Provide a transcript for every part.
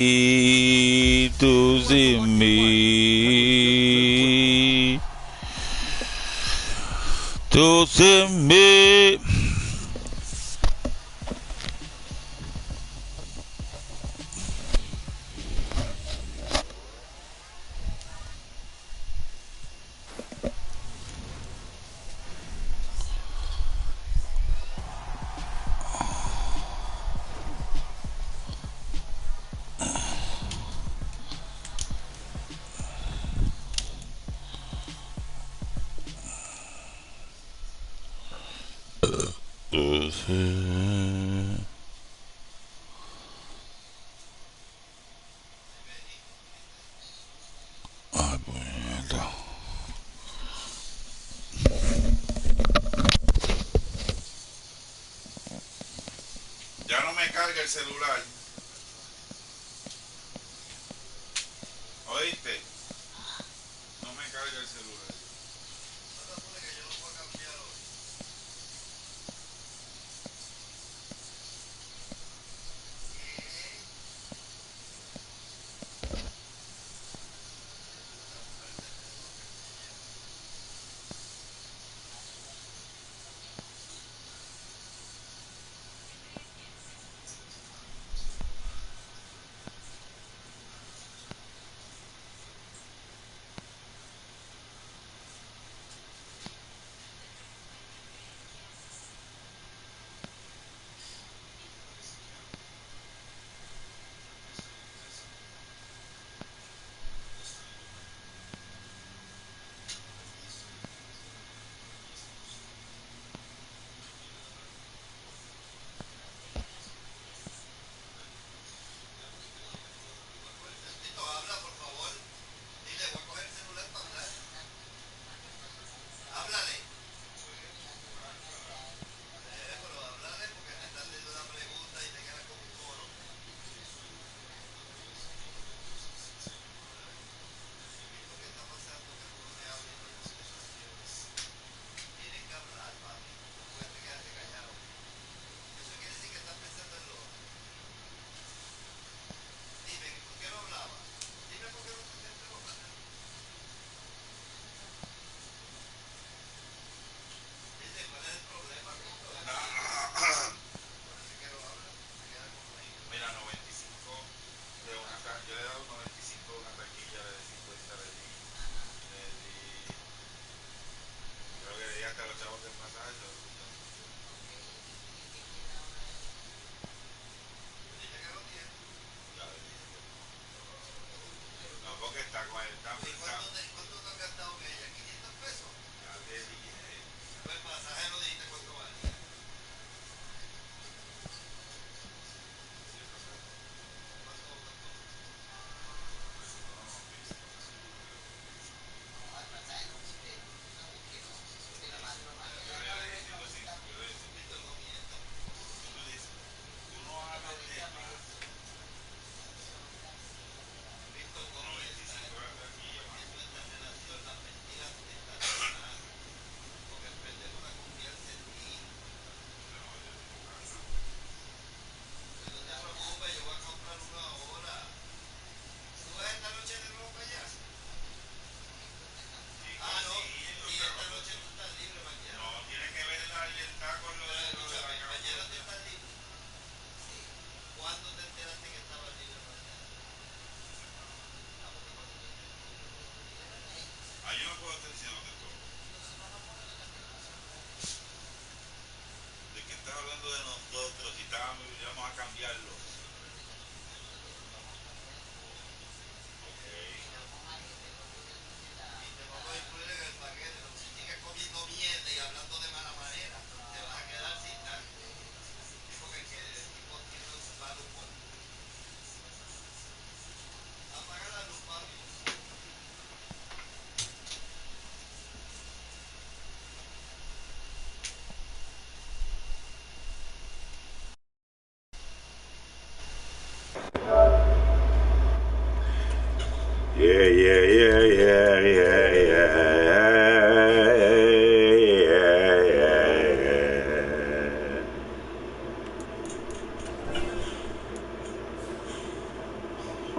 tú sin mí, tú sin mí. Ay, puñeta. Ya no me carga el celular. ¿Oíste? No me carga el celular. No te apures que yo lo voy a cambiar hoy.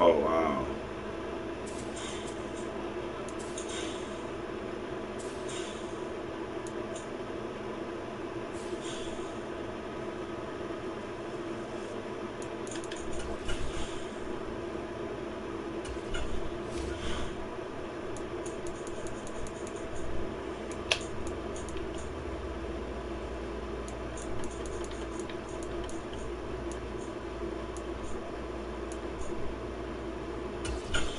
Oh, wow.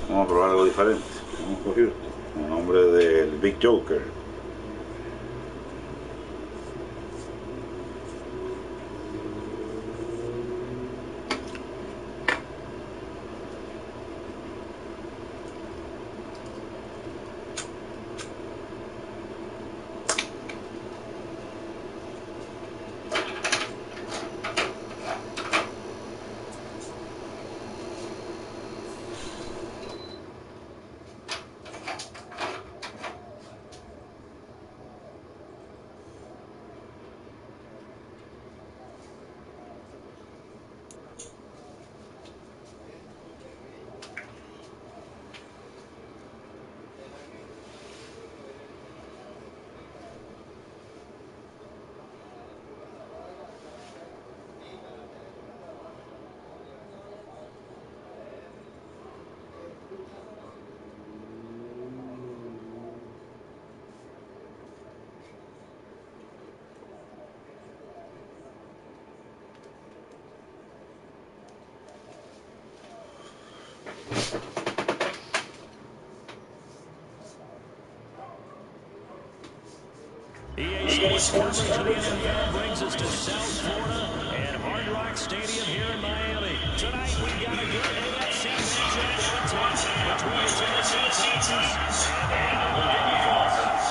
Vamos a probar algo diferente. Vamos a coger el nombre del Big Joker. EA Sports coverage of the NFL brings us to South Florida and Hard Rock Stadium here in Miami. Tonight we've got a good AFC matchup on top between the Tennessee Titans and the Dolphins.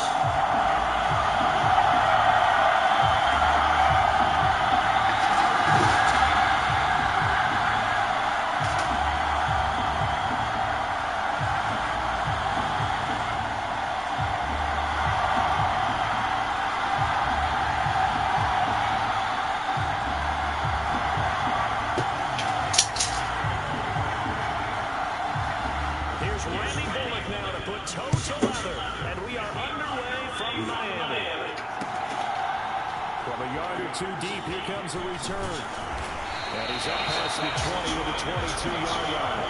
Too deep, here comes a return. And he's up past the 20 to the 22-yard line.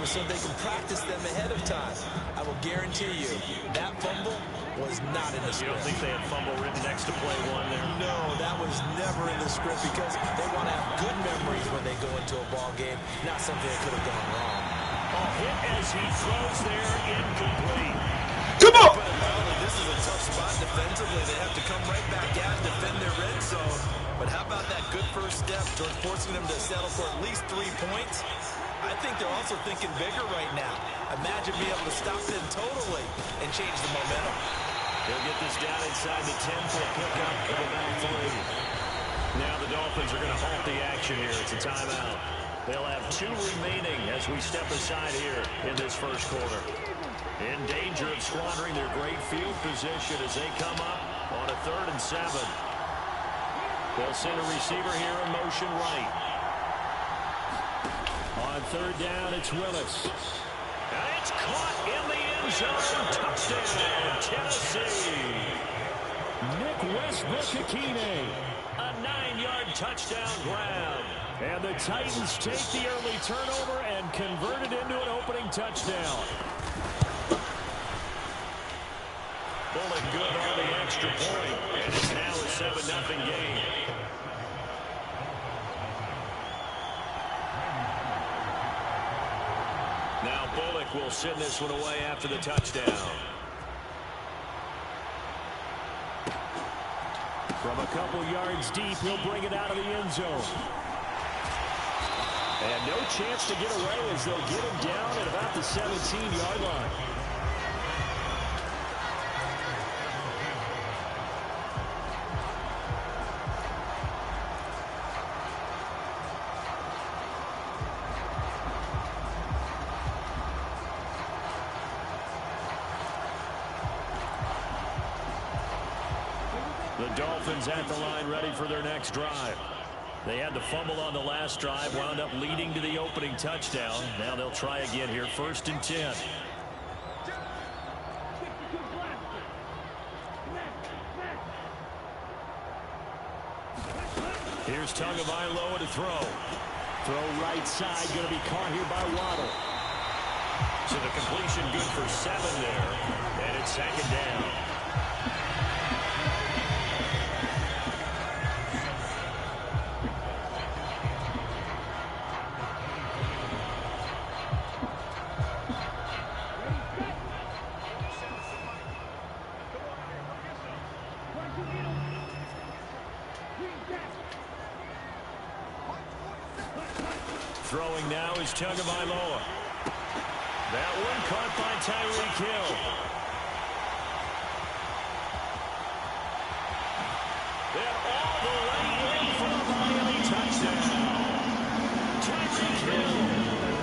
So they can practice them ahead of time. I will guarantee you that fumble was not in the script. You don't think they had fumble written next to play one there? No, that was never in the script because they want to have good memories when they go into a ball game, not something that could have gone wrong. A hit as he throws there, incomplete. Come on! This is a tough spot defensively. They have to come right back out and defend their red zone. But how about that good first step towards forcing them to settle for at least 3 points? I think they're also thinking bigger right now. Imagine being able to stop them totally and change the momentum. They'll get this down inside the 10 for a pickup of about 3. Now the Dolphins are going to halt the action here. It's a timeout. They'll have 2 remaining as we step aside here in this first quarter. In danger of squandering their great field position as they come up on a 3rd and 7. They'll send a receiver here in motion right. On 3rd down, it's Willis. And it's caught in the end zone. Touchdown, Tennessee. Nick Westbrook-Akine. A 9-yard touchdown grab. And the Titans take the early turnover and convert it into an opening touchdown. The Bullock good on the extra point. And it's now a 7-0 game. Now Bullock will send this one away after the touchdown. From a couple yards deep, he'll bring it out of the end zone. And no chance to get away as they'll get him down at about the 17-yard line. The Dolphins at the line ready for their next drive. They had the fumble on the last drive, wound up leading to the opening touchdown. Now they'll try again here, 1st and 10. Here's Tagovailoa to throw. Throw right side, going to be caught here by Waddle. So the completion good for 7 there, and it's 2nd down. Throwing now is Tagovailoa. That one caught by Tyreek Hill. And all the way in for a Miami touchdown. Tyreek Hill,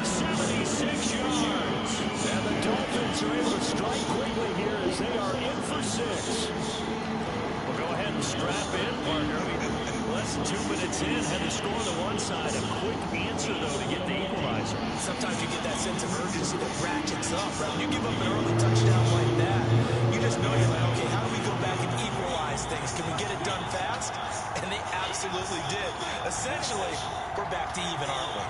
76 yards. And the Dolphins are able to strike quickly here as they are in for 6. We'll go ahead and strap in, partner. Less than 2 minutes in, had the score on the one side. A quick answer, though, to get the equalizer. Sometimes you get that sense of urgency that ratchets up, right? When you give up an early touchdown like that, you just know you're like, okay, how do we go back and equalize things? Can we get it done fast? And they absolutely did. Essentially, we're back to even, aren't we?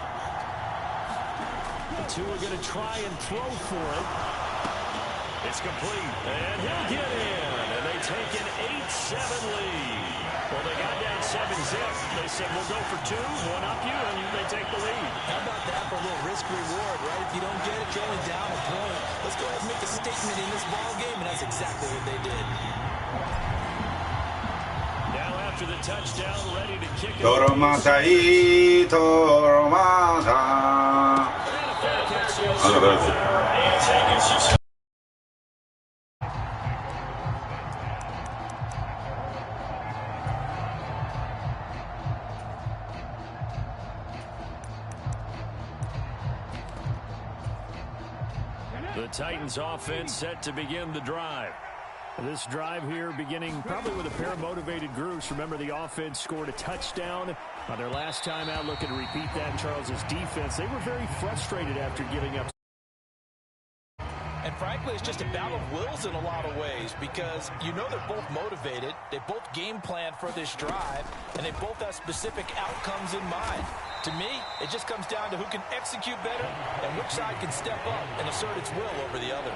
The two are going to try and throw for it. It's complete, and he'll get in, and they take an 8-7 lead. Well, they got down 7-0. They said, we'll go for 2, one up you, and they take the lead. How about that for a little risk-reward, right? If you don't get it, you're only down a point. Let's go ahead and make a statement in this ball game, and that's exactly what they did. Now after the touchdown, ready to kick it. Toro Masai, Toro Masa. The Titans offense set to begin the drive. This drive here beginning probably with a pair of motivated groups. Remember, the offense scored a touchdown on their last time out. Looking to repeat that. Charles's defense, they were very frustrated after giving up. And frankly, it's just a battle of wills in a lot of ways because you know they're both motivated, they both game plan for this drive, and they both have specific outcomes in mind. To me, it just comes down to who can execute better and which side can step up and assert its will over the other.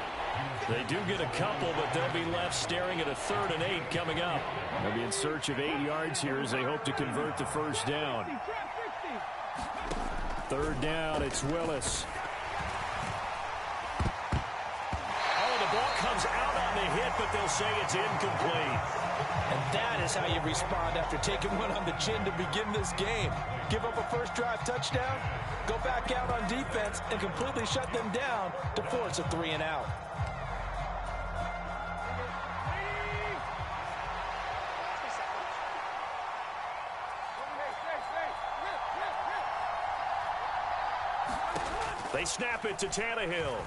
They do get a couple, but they'll be left staring at a 3rd and 8 coming up. They'll be in search of 8 yards here as they hope to convert the first down. 3rd down, it's Willis. Ball comes out on the hit, but they'll say it's incomplete. And that is how you respond after taking one on the chin to begin this game. Give up a first drive touchdown, go back out on defense, and completely shut them down to force a 3 and out. They snap it to Tannehill.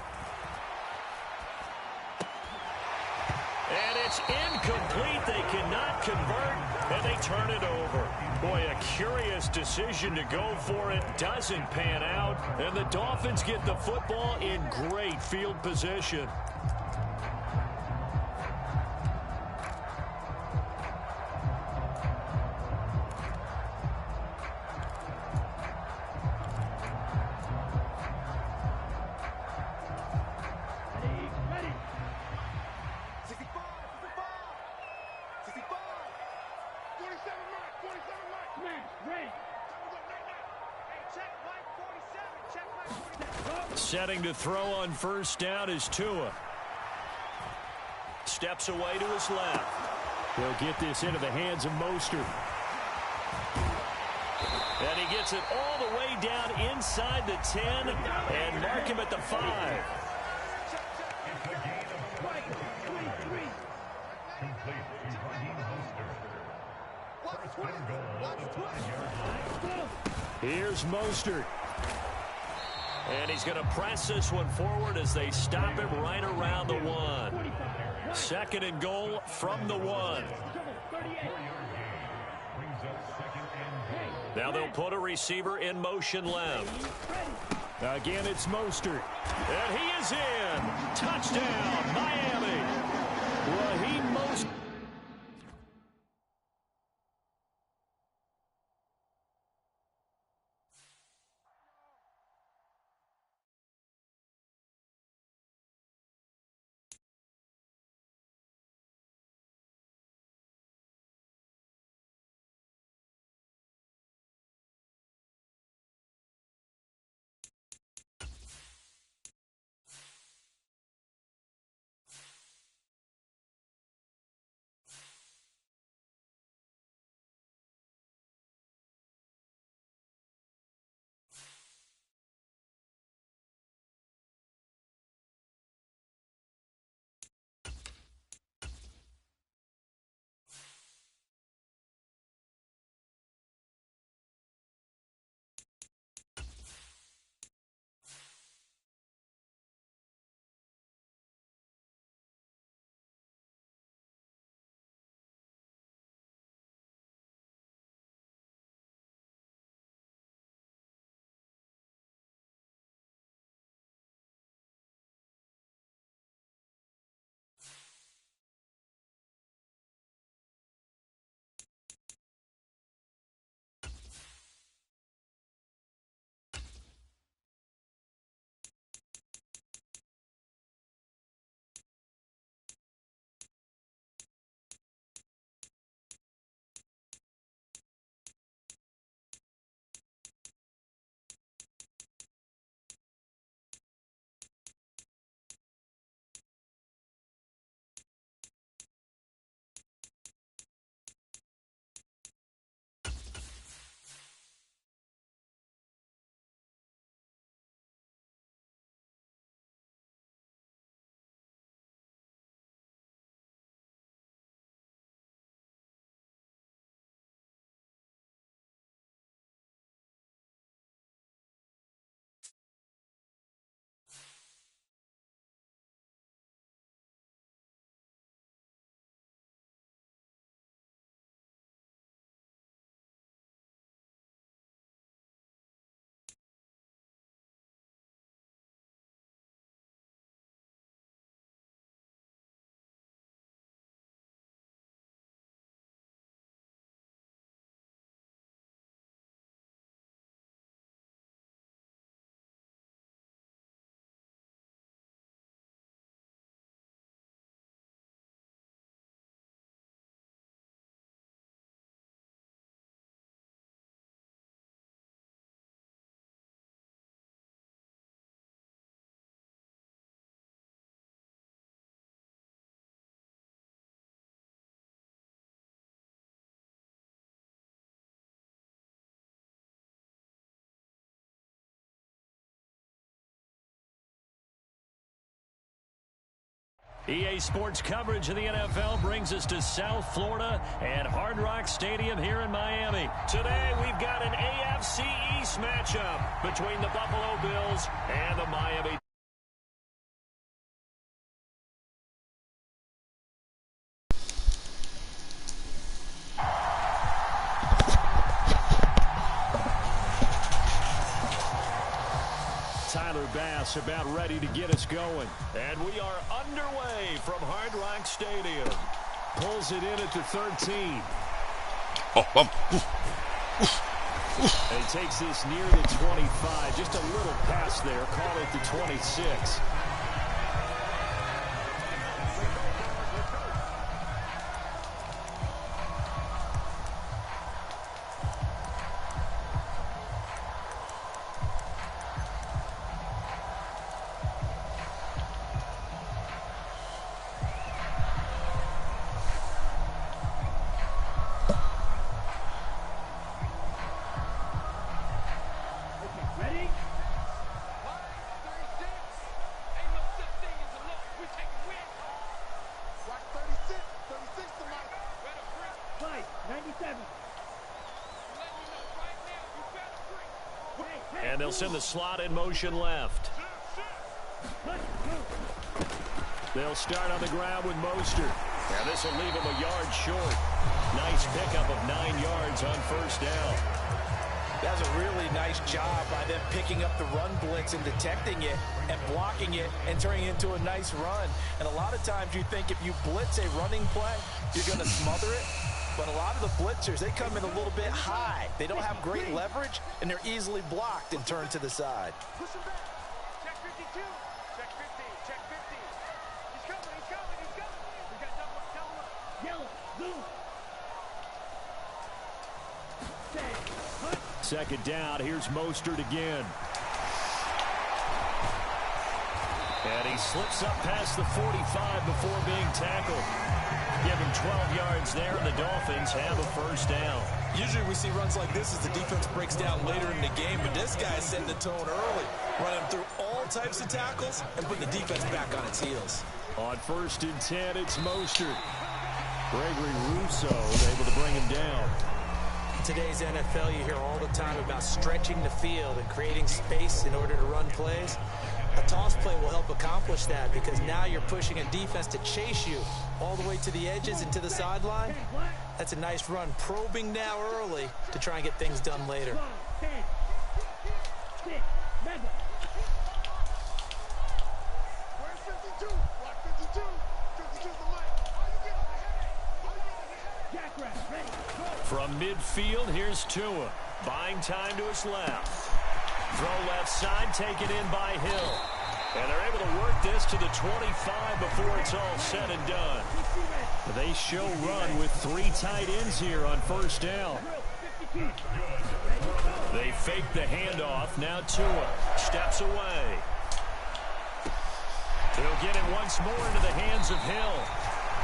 And it's incomplete. They cannot convert, and they turn it over. Boy, a curious decision to go for it. Doesn't pan out, and the Dolphins get the football in great field position. Setting to throw on first down is Tua. Steps away to his left. He'll get this into the hands of Mostert. And he gets it all the way down inside the 10 and mark him at the 5. Here's Mostert. And he's going to press this one forward as they stop him right around the 1. Second and goal from the 1. Now they'll put a receiver in motion left. Again, it's Mostert. And he is in. Touchdown, Miami. Raheem Mostert. EA Sports coverage of the NFL brings us to South Florida at Hard Rock Stadium here in Miami. Today we've got an AFC East matchup between the Buffalo Bills and the Miami. Bass about ready to get us going. And we are underway from Hard Rock Stadium. Pulls it in at the 13. And he takes this near the 25. Just a little pass there. Call it the 26. And they'll send the slot in motion left. They'll start on the ground with Mostert. And this will leave him a yard short. Nice pickup of 9 yards on first down. That's a really nice job by them picking up the run blitz and detecting it and blocking it and turning it into a nice run. And a lot of times you think if you blitz a running play, you're going to smother it. But a lot of the blitzers, they come in a little bit high. They don't have great leverage, and they're easily blocked and turned to the side. Push him back. Check 52. Check 50. Check 50. He's coming. He's coming. He's coming. We got double up. Yellow. Blue. Second down. Here's Mostert again. And he slips up past the 45 before being tackled. Give him 12 yards there, and the Dolphins have a first down. Usually we see runs like this as the defense breaks down later in the game, but this guy set the tone early, running through all types of tackles and putting the defense back on its heels. On 1st and 10, it's Mostert. Gregory Rousseau able to bring him down. In today's NFL, you hear all the time about stretching the field and creating space in order to run plays. A toss play will help accomplish that because now you're pushing a defense to chase you all the way to the edges and to the sideline. That's a nice run, probing now early to try and get things done later. Where's 52? Block 52. 52's the mic. How you get on the head? Jackrabbit, ready. From midfield, here's Tua. Buying time to his left. Throw left side, taken in by Hill. And they're able to work this to the 25 before it's all said and done. They show run with 3 tight ends here on first down. They fake the handoff. Now Tua steps away. He'll get it once more into the hands of Hill.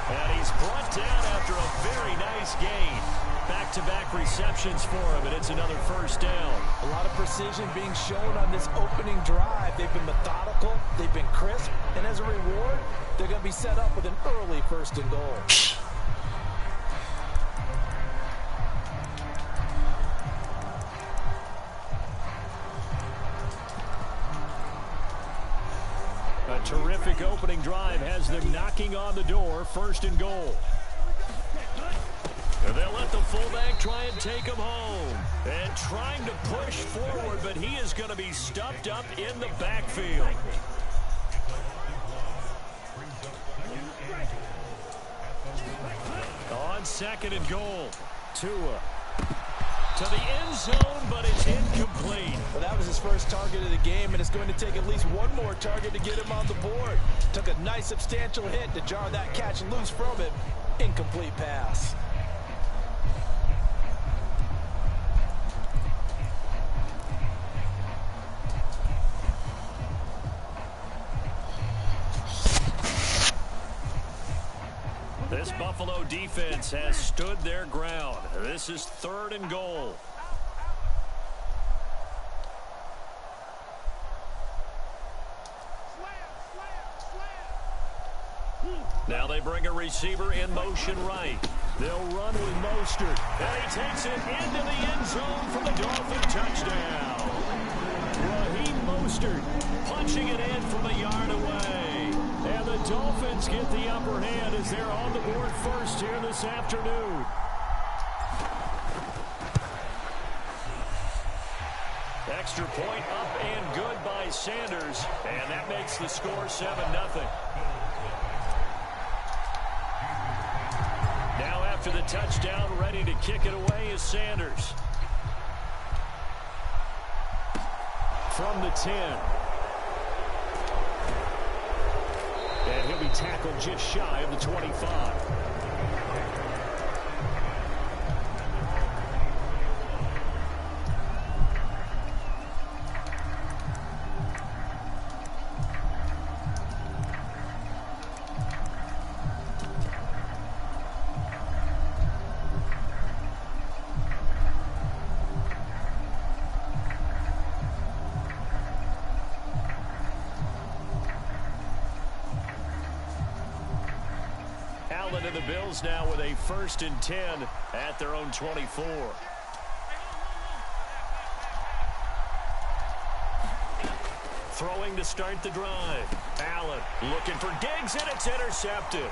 And he's brought down after a very nice gain. Back-to-back receptions for him, and it's another first down. A lot of precision being shown on this opening drive. They've been methodical, they've been crisp, and as a reward, they're going to be set up with an early 1st and goal. A terrific opening drive has them knocking on the door, 1st and goal. They'll let the fullback try and take him home. And trying to push forward, but he is going to be stuffed up in the backfield. On 2nd and goal, Tua to the end zone, but it's incomplete. Well, that was his first target of the game, and it's going to take at least one more target to get him on the board. Took a nice substantial hit to jar that catch loose from him. Incomplete pass. This Buffalo defense has stood their ground. This is 3rd and goal. Now they bring a receiver in motion right. They'll run with Mostert. And he takes it into the end zone for the Dolphin touchdown. Raheem Mostert punching it in from a yard away. And the Dolphins get the upper hand as they're on the board first here this afternoon. Extra point up and good by Sanders. And that makes the score 7-0. Now after the touchdown, ready to kick it away is Sanders. From the 10. And he'll be tackled just shy of the 25. And the Bills now with a 1st and 10 at their own 24. Throwing to start the drive. Allen looking for Diggs, and it's intercepted.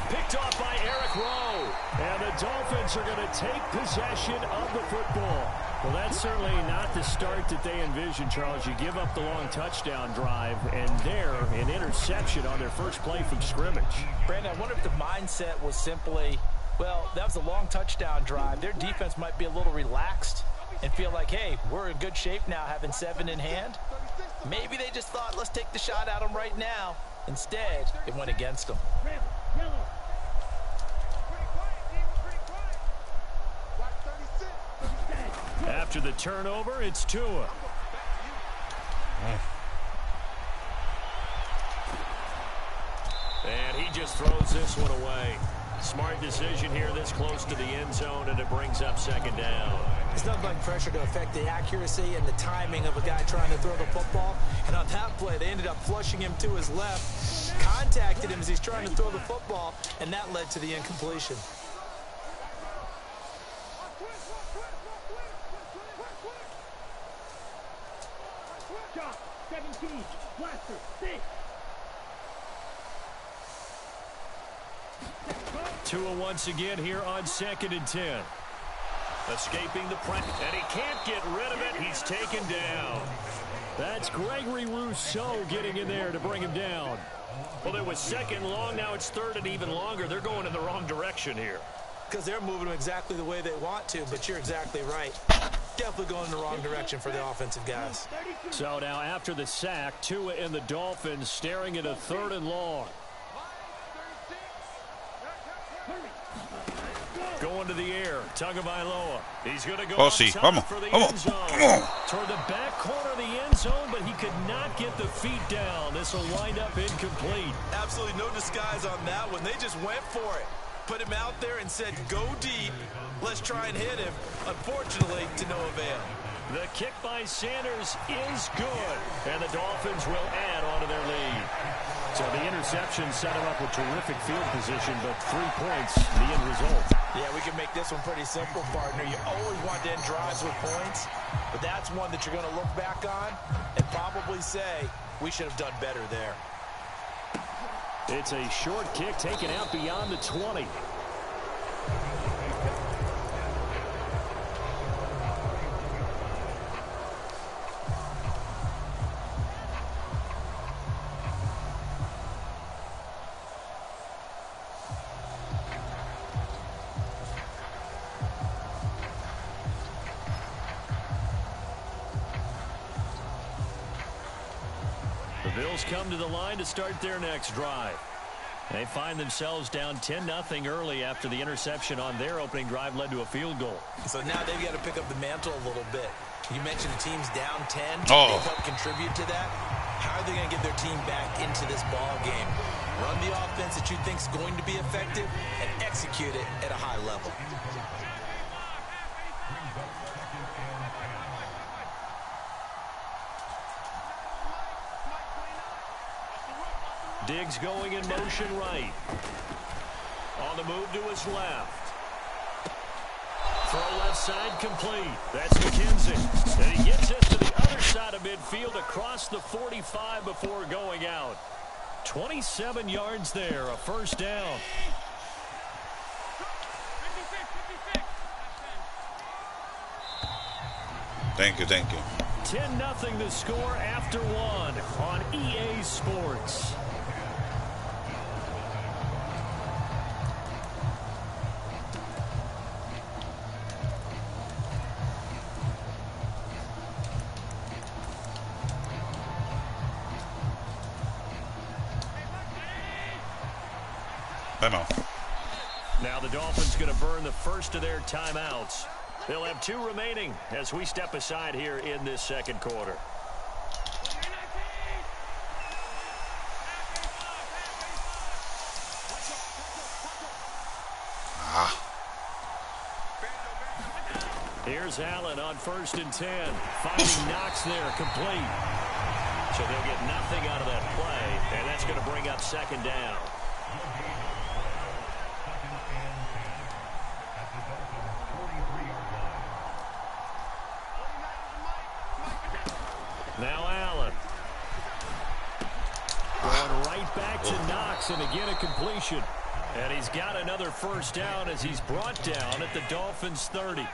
Picked off by Eric Rowe. And the Dolphins are going to take possession of the football. Well, that's certainly not the start that they envisioned, Charles. You give up the long touchdown drive, and there, an interception on their first play from scrimmage. Brandon, I wonder if the mindset was simply, well, that was a long touchdown drive. Their defense might be a little relaxed and feel like, hey, we're in good shape now having 7 in hand. Maybe they just thought, let's take the shot at them right now. Instead, it went against them. After the turnover, it's Tua. And he just throws this one away. Smart decision here this close to the end zone, and it brings up 2nd down. It's nothing like pressure to affect the accuracy and the timing of a guy trying to throw the football. And on that play, they ended up flushing him to his left, contacted him as he's trying to throw the football, and that led to the incompletion. Tua once again here on 2nd and 10. Escaping the press, and he can't get rid of it. He's taken down. That's Gregory Rousseau getting in there to bring him down. Well, it was 2nd long. Now it's 3rd and even longer. They're going in the wrong direction here. Because they're moving them exactly the way they want to, but you're exactly right. Definitely going in the wrong direction for the offensive guys. So now after the sack, Tua and the Dolphins staring at a 3rd and long. Going to the air, Tagovailoa. He's going to go outside for the end zone. Toward the back corner of the end zone, but he could not get the feet down. This will wind up incomplete. Absolutely no disguise on that one. They just went for it. Put him out there and said, go deep. Let's try and hit him. Unfortunately, to no avail. The kick by Sanders is good, and the Dolphins will add on to their lead. So the interception set him up with terrific field position, but 3 points, the end result. Yeah, we can make this one pretty simple, partner. You always want to end drives with points, but that's one that you're going to look back on and probably say, we should have done better there. It's a short kick taken out beyond the 20. Bills come to the line to start their next drive. They find themselves down 10-0 early after the interception on their opening drive led to a field goal. So now they've got to pick up the mantle a little bit. You mentioned the team's down 10. They've helped contribute to that. How are they going to get their team back into this ball game? Run the offense that you think is going to be effective and execute it at a high level. Diggs going in motion right. On the move to his left. Throw left side complete. That's McKenzie. And he gets it to the other side of midfield across the 45 before going out. 27 yards there, a 1st down. Thank you. 10-0 the score after 1 on EA Sports. Now the Dolphins going to burn the first of their timeouts. They'll have 2 remaining as we step aside here in this 2nd quarter. Here's Allen on 1st and 10. Finding Knox there, complete. So they'll get nothing out of that play, and that's going to bring up 2nd down. Now Allen. Going right back to Knox, and again a completion. And he's got another first down as he's brought down at the Dolphins' 30.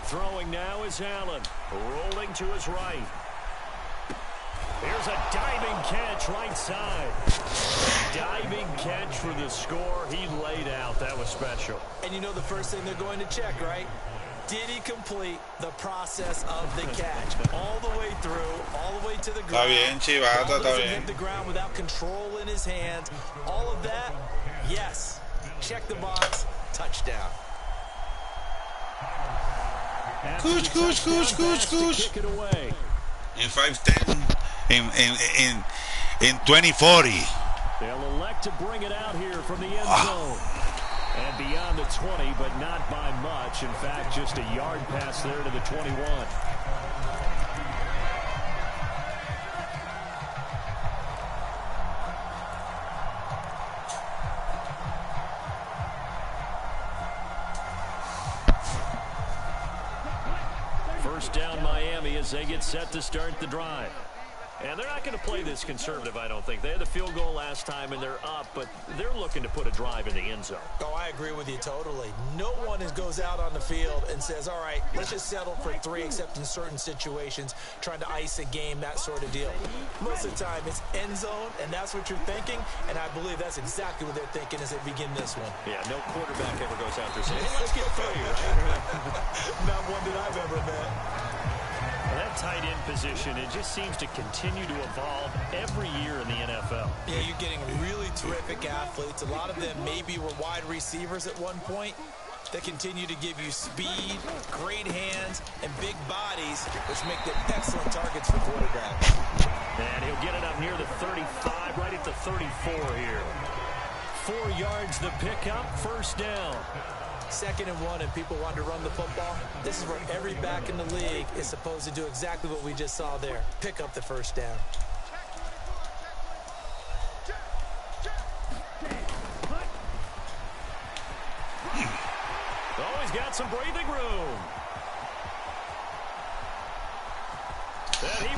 Throwing now is Allen, rolling to his right. Here's a diving catch right side. Diving catch for the score. He laid out. That was special. And you know the first thing they're going to check, right? Did he complete the process of the catch? All the way through, all the way to the ground. Está bien, Chivata, está Doesn't bien. hit the ground without control in his hands. All of that, yes. Check the box, touchdown. Gooch. Kick it away. In 5-10, in 2040. They'll elect to bring it out here from the end zone. And beyond the 20, but not by much. In fact, just a yard pass there to the 21. First down Miami as they get set to start the drive. And they're not going to play this conservative, I don't think. They had the field goal last time, and they're up, but they're looking to put a drive in the end zone. Oh, I agree with you totally. No one goes out on the field and says, all right, let's just settle for 3, except in certain situations, trying to ice a game, that sort of deal. Most of the time, it's end zone, and that's what you're thinking, and I believe that's exactly what they're thinking as they begin this one. Yeah, no quarterback ever goes out there saying, hey, let's get 3, right? Not one that I've ever met. That tight end position, it just seems to continue to evolve every year in the NFL. Yeah, you're getting really terrific athletes. A lot of them maybe were wide receivers at one point. They continue to give you speed, great hands, and big bodies, which make them excellent targets for quarterbacks. And he'll get it up near the 35, right at the 34 here. 4 yards the pickup, first down. 2nd and 1, and people want to run the football. This is where every back in the league is supposed to do exactly what we just saw there. Pick up the first down. Oh, he's got some breathing room.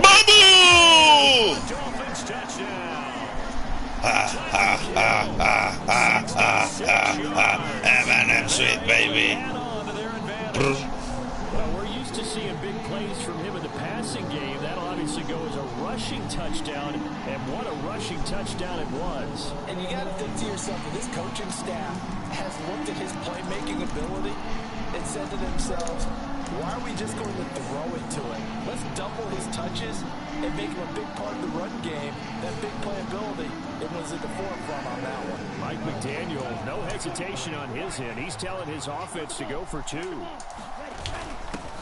Babu! Dolphins touchdown. Sweet baby. Well, we're used to seeing big plays from him in the passing game. That'll obviously go as a rushing touchdown, and what a rushing touchdown it was. And you got to think to yourself that this coaching staff has looked at his playmaking ability and said to themselves, why are we just going to throw it to him? Let's double his touches and make him a big part of the run game. That big playability, it was at the forefront on that one. Mike McDaniel, no hesitation on his end. He's telling his offense to go for 2.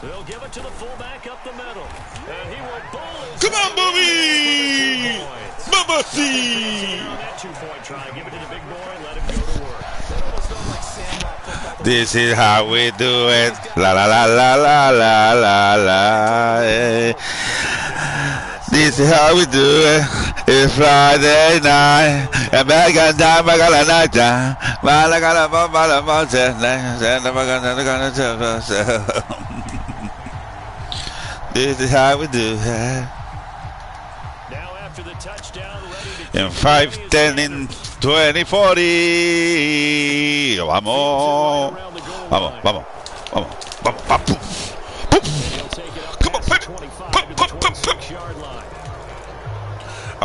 They'll give it to the fullback up the middle. And he will bowl his... Come on, Bobby! Bubba C! On that 2-point try, give it to the big boy, let him go to work. That almost felt like sandlot football. This is how we do it. La la la la la la la la. This is how we do it. It's Friday night. And back at time, I got a night time. Well, I got a bomb on the mountain. This is how we do it. Now after the touchdown, ready to... In 5-10 in 2040. Vamos. Vamos, vamos. Vamos. Vamos. Vamos. Come on, baby.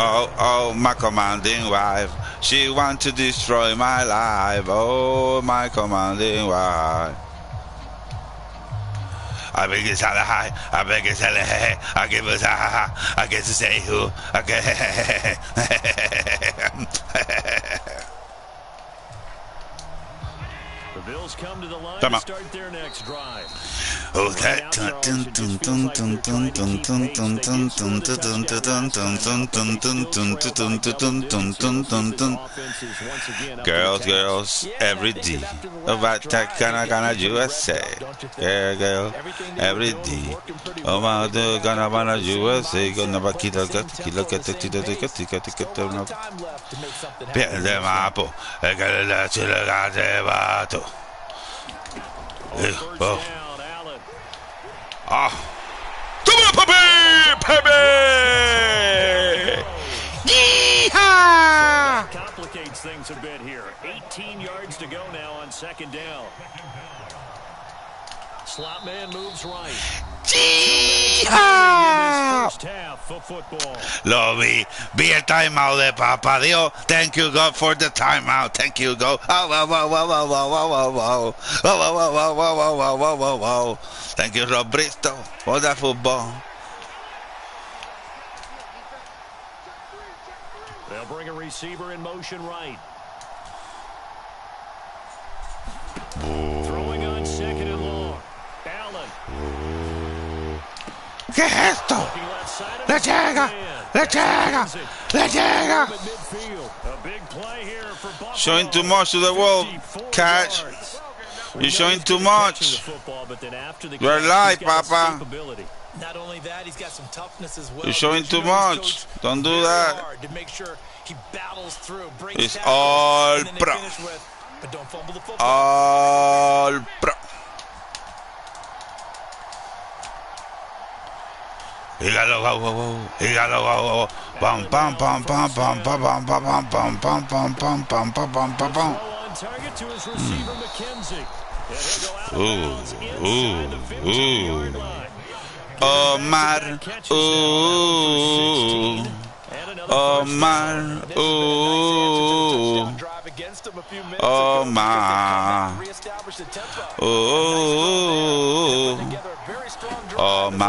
Oh, my commanding wife. She wants to destroy my life. Oh, my commanding wife. I beg it's a high. I beg it's a high. I give us a ha. I get to say who. I get. The Bills come to the line Tama. to start their next drive. Oh, that. Girls, every day. About that kind of USA. Girl, every day. Oh, my God, gonna USA. Gonna back it up. Pierde mapo. E che la ce la gatevato. Oh. Ah. Come on, Pepe! Yeehaw! Complicates things a bit here. 18 yards to go now on second down. Slot man moves right. Yeehaw! First half of football. Lo vi el timeout de Papa Dios. Thank you, God, for the timeout. Thank you, God. Oh, wow, wow, wow, wow, wow, wow, wow, wow. Oh, wow, wow, wow, wow, wow, wow, wow, wow, wow. Thank you, Rob Bristow, for the football. They'll bring a receiver in motion right. Throwing on second and long. Allen. ¿Qué es esto? ¡Le llega! ¡Le llega! ¡Le llega! Showing too much to the world. Catch. You're showing too much. You're live, Papa. Not only that, he's got some toughness as well. You're showing too much. Don't do that. To make sure he battles through, It's all pro. But don't fumble the football. All pro. Hígalo, hígalo, pam, pam, pam, pam, pam, pam, pam, pam, pam, pam, pam, pam, pam, pam, pam, pam, pam. Omar, Omar, Omar,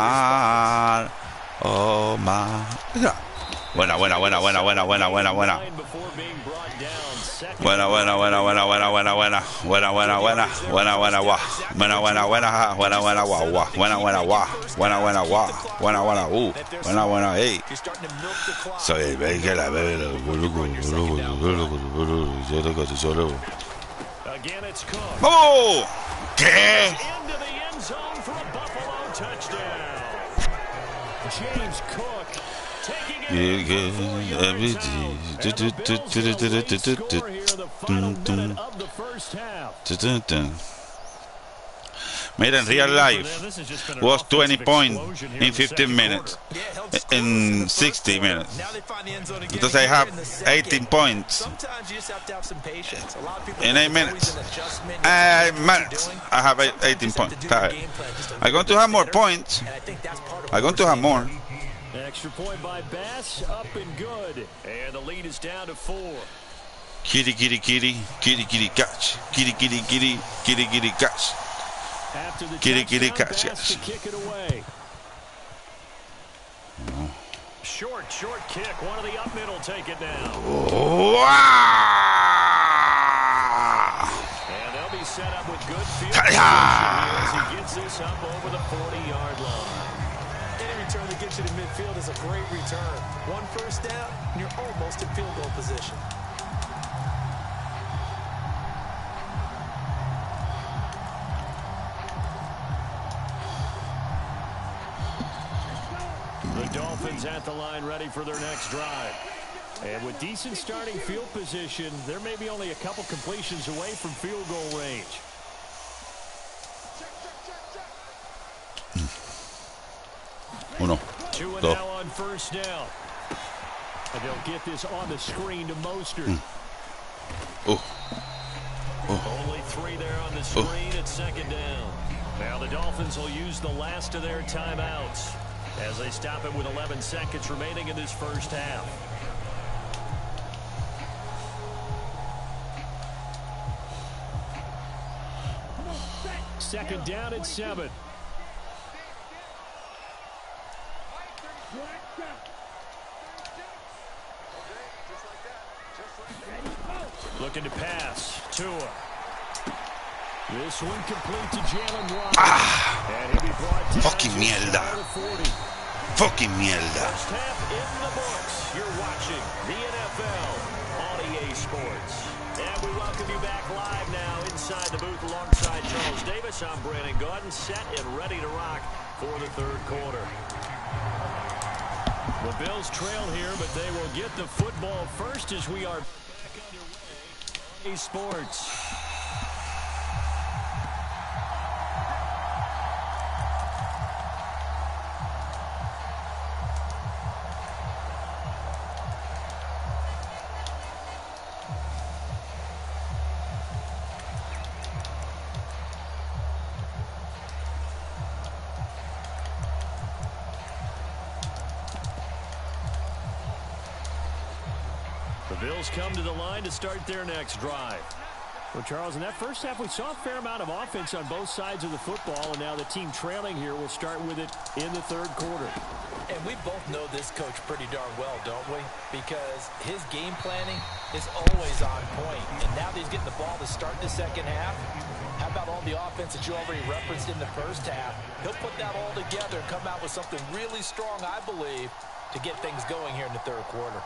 Omar. Buena. Buena, guau. Hey. Soy el rey que la bebe. ¡Oh! ¿Qué? Made in real life was 20 points in 15 minutes, in 60 minutes. Because I have 18 points in 8 minutes. 8 minutes, I have 18 points. I'm going to have more points. I'm going to have more. Extra point by Bass, up and good. And the lead is down to 4. Kitty, kitty, kitty, kitty, kitty, catch. Kitty, kitty, kitty, kitty, kitty, catch. Kitty, kitty, catch, yes. Kick it away. Short kick. One of the up middle take it down. Wow! And they'll be set up with good field position as he gets this up over the 40-yard line. Any return that gets you to midfield is a great return. One first down, and you're almost in field goal position. The Dolphins at the line ready for their next drive. And with decent starting field position, there may be only a couple completions away from field goal range. Uno, 2 and dos. now on first down. And they'll get this on the screen to Mostert. Only 3 there on the screen at second down. Now the Dolphins will use the last of their timeouts as they stop it with 11 seconds remaining in this first half. Second down at 7. Looking to pass. Tua. This one complete to Jalen Watt. Ah, And he'll be brought down fucking just mierda. shy of the 40. fucking mierda. First half in the books. You're watching the NFL on EA Sports. And we welcome you back live now inside the booth alongside Charles Davis. I'm Brandon Gordon, set and ready to rock for the third quarter. The Bills trail here, but they will get the football first as we are back underway on EA Sports. The Bills come to the line to start their next drive. Well, Charles, in that first half, we saw a fair amount of offense on both sides of the football, and now the team trailing here will start with it in the third quarter. And we both know this coach pretty darn well, don't we? Because his game planning is always on point. And now that he's getting the ball to start the second half, how about all the offense that you already referenced in the first half? He'll put that all together and come out with something really strong, I believe, to get things going here in the third quarter.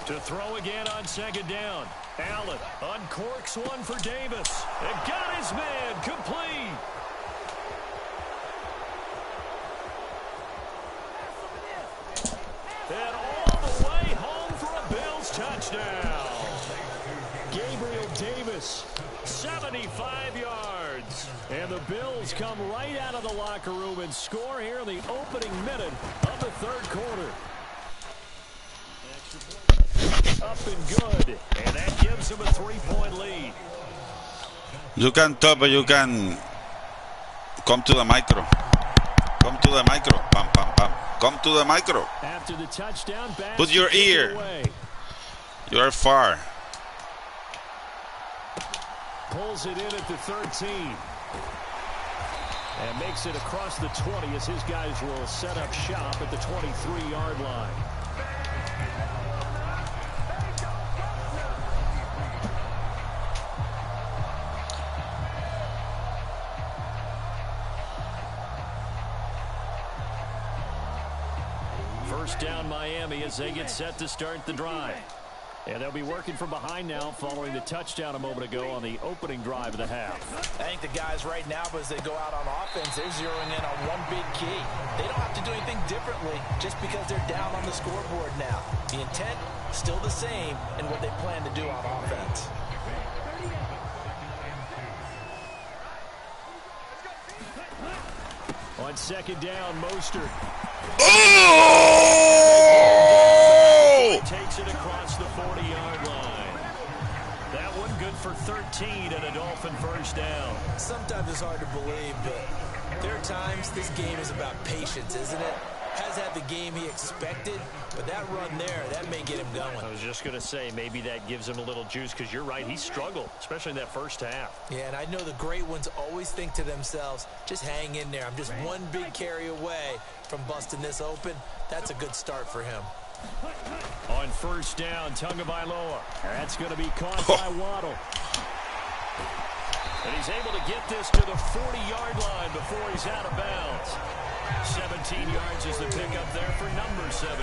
To throw again on second down. Allen uncorks one for Davis. And got his man complete. And all the way home for a Bills touchdown. Gabriel Davis, 75 yards. And the Bills come right out of the locker room and score here in the opening minute of the third quarter. Up and good, and that gives them a 3-point lead. You can talk, but you can come to the micro. Come to the micro. Pam, pam, pam. Come to the micro. After the touchdown, put your ear. You are far. Pulls it in at the 13. And makes it across the 20 as his guys will set up shop at the 23-yard line. First down Miami as they get set to start the drive. And they'll be working from behind now following the touchdown a moment ago on the opening drive of the half. I think the guys right now, as they go out on offense, they're zeroing in on one big key. They don't have to do anything differently just because they're down on the scoreboard now. The intent, still the same in what they plan to do on offense. On second down, Mostert. Oh! Takes it across the 40-yard line. That one good for 13 and a Dolphin first down. Sometimes it's hard to believe, but there are times this game is about patience, isn't it? Has had the game he expected, but that run there, that may get him going. I was just going to say, maybe that gives him a little juice, because you're right, he struggled, especially in that first half. Yeah, and I know the great ones always think to themselves, just hang in there. I'm just one big carry away from busting this open. That's a good start for him. On first down, Tagovailoa. That's going to be caught by Waddle. And he's able to get this to the 40-yard line before he's out of bounds. 17 yards is the pickup there for number 17.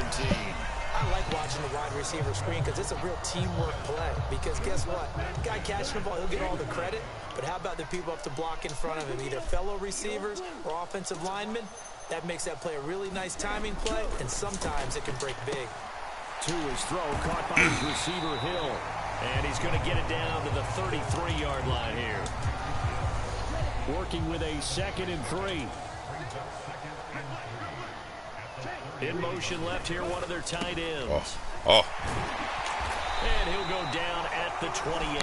I like watching the wide receiver screen because it's a real teamwork play. Because guess what? The guy catching the ball, he'll get all the credit. But how about the people up to block in front of him, either fellow receivers or offensive linemen? That makes that play a really nice timing play, and sometimes it can break big. To his throw, caught by his receiver Hill. And he's going to get it down to the 33-yard line here. Working with a 2nd and 3. In motion left here, one of their tight ends. And he'll go down at the 28.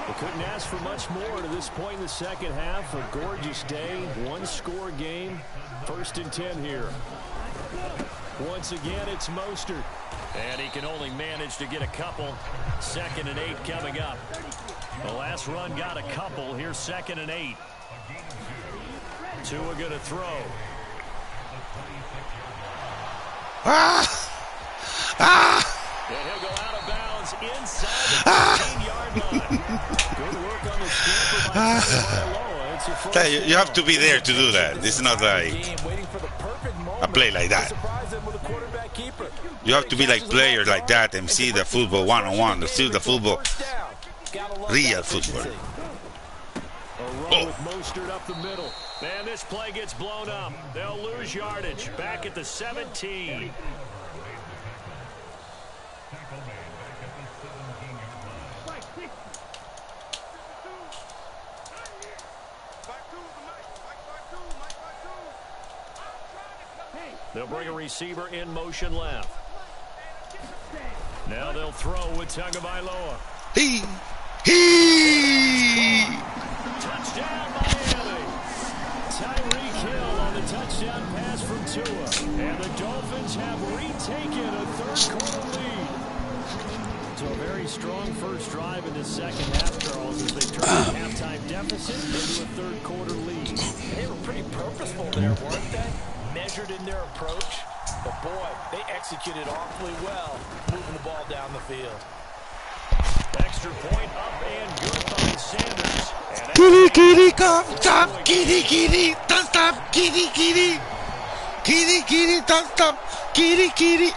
They couldn't ask for much more to this point in the second half. A gorgeous day, one-score game. 1st and 10 here. Once again, it's Mostert. And he can only manage to get a couple. 2nd and 8 coming up. The last run got a couple. Here's 2nd and 8. Tua going to throw. And he'll go out of bounds is inside the 15-yard line. Good work on the scamper by Tagovailoa. It's your first You have to be there to do that. It's not like a play like that. You have to be like players like that and see the football one-on-one, see the football, real football. With Mostert up the middle. And this play gets blown up. They'll lose yardage. Back at the 17. They'll bring a receiver in motion left. Now they'll throw with Tagovailoa. Touchdown, Miami. Tyreek Hill on the touchdown pass from Tua. And the Dolphins have retaken a third-quarter lead. So a very strong first drive in the second half, Charles, as they turn a halftime deficit into a third-quarter lead. They were pretty purposeful there, weren't they? Measured in their approach. But, boy, they executed awfully well, moving the ball down the field. Extra point up and good by Sanders. Kitty, come, stop, kitty, don't stop, kitty, don't stop, kitty.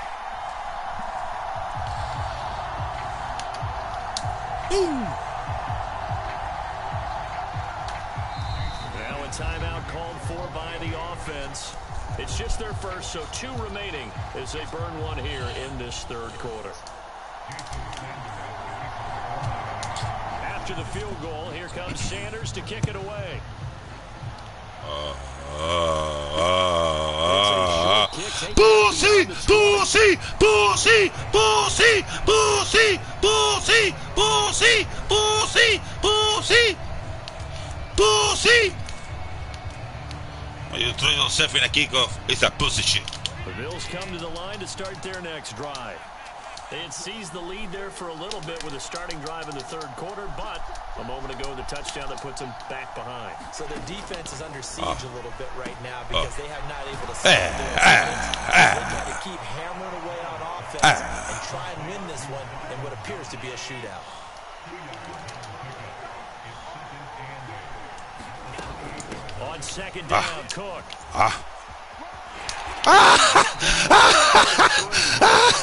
Now a timeout called for by the offense. It's just their first, so 2 remaining as they burn one here in this third quarter. After the field goal, here comes Sanders to kick it away. Pussy. When you throw yourself in a kickoff, it's a pussy shit. The Bills come to the line to start their next drive. They had seized the lead there for a little bit with a starting drive in the third quarter, but a moment ago, the touchdown that puts them back behind. So their defense is under siege a little bit right now because they have not able to stop their offense. They got to keep hammering away on offense and try and win this one in what appears to be a shootout. On second down, Cook.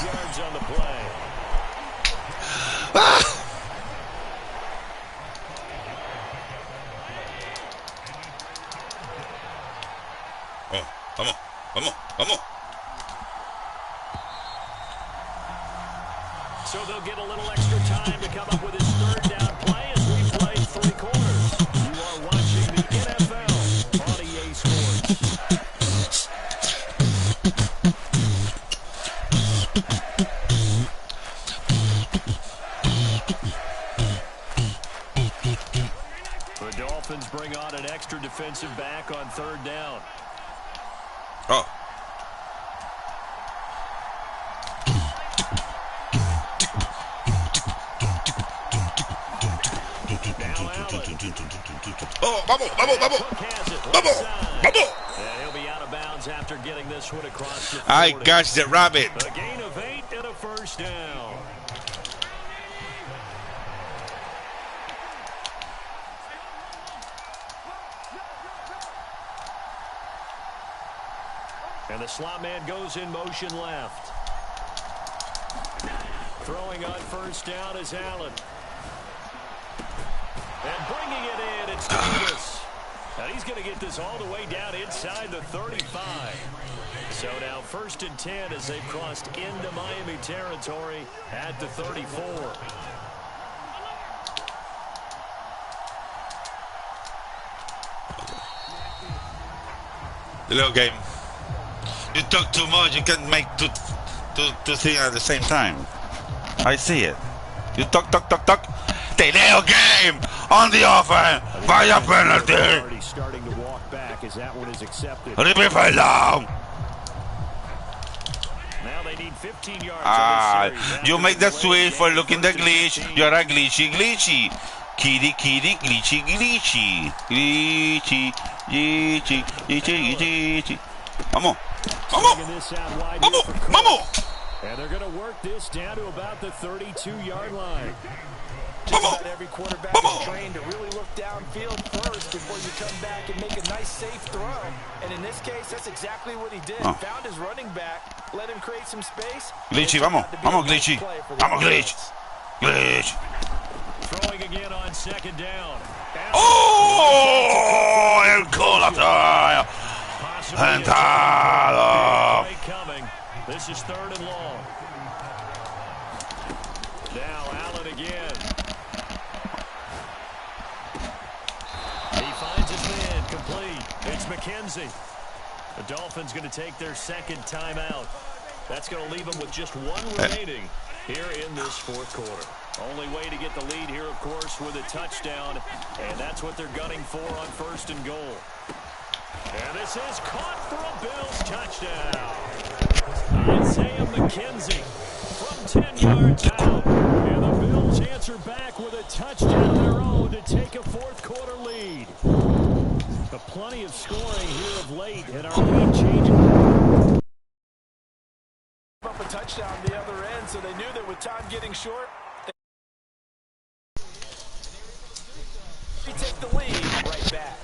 Yards on the play. Vamos. So they'll get a little extra time to come up with his third down play as we play 3 quarters. You are watching the NFL on EA Sports. The Dolphins bring on an extra defensive back on third down. Vamos. He'll be out of bounds after getting this one across the 40. I got the rabbit. A gain of 8 and a first down. And the slot man goes in motion left. Throwing on first down is Allen. And bringing it in, it's Davis. And he's going to get this all the way down inside the 35. So now 1st and 10 as they've crossed into Miami territory at the 34. The little game. You talk too much, you can't make two things at the same time. I see it. You talk. The little game on the offense. Vaya penalty. Starting to walk back as that one is accepted. Replay long. Now they need 15 yards on this series. You make the switch for looking the glitch. You're a glitchy. Kitty, glitchy. Vamos. And they're going to work this down to about the 32-yard line. Just about every quarterback is trained to really look downfield first before you come back and make a nice, safe throw. And in this case, that's exactly what he did. Found his running back, let him create some space. Glitchy, vamos, Glitchy. Vamos, Glitch. Glitch. Throwing again on second down. ¡Oh! ¡El colatario! ¡Entrado! This is third and long. Now Allen again. He finds his man complete. It's McKenzie. The Dolphins going to take their second timeout. That's going to leave them with just one remaining here in this fourth quarter. Only way to get the lead here, of course, with a touchdown, and that's what they're gunning for on first and goal. And this is caught for a Bills touchdown. Isaiah McKenzie from 10 yards out. And the Bills answer back with a touchdown of their own to take a fourth quarter lead. But plenty of scoring here of late, and our lead changing. Up a touchdown the other end, so they knew that with time getting short, they take the lead right back.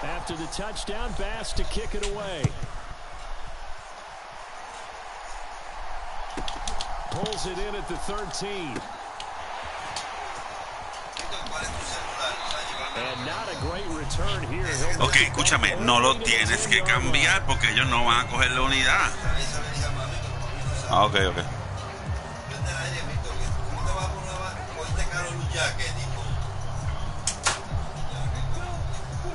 After the touchdown, Bass to kick it away. Pulls it in at the 13. And not a great return here. Ok, escúchame, no lo tienes que cambiar porque ellos no van a coger la unidad. Ah, ok, ok.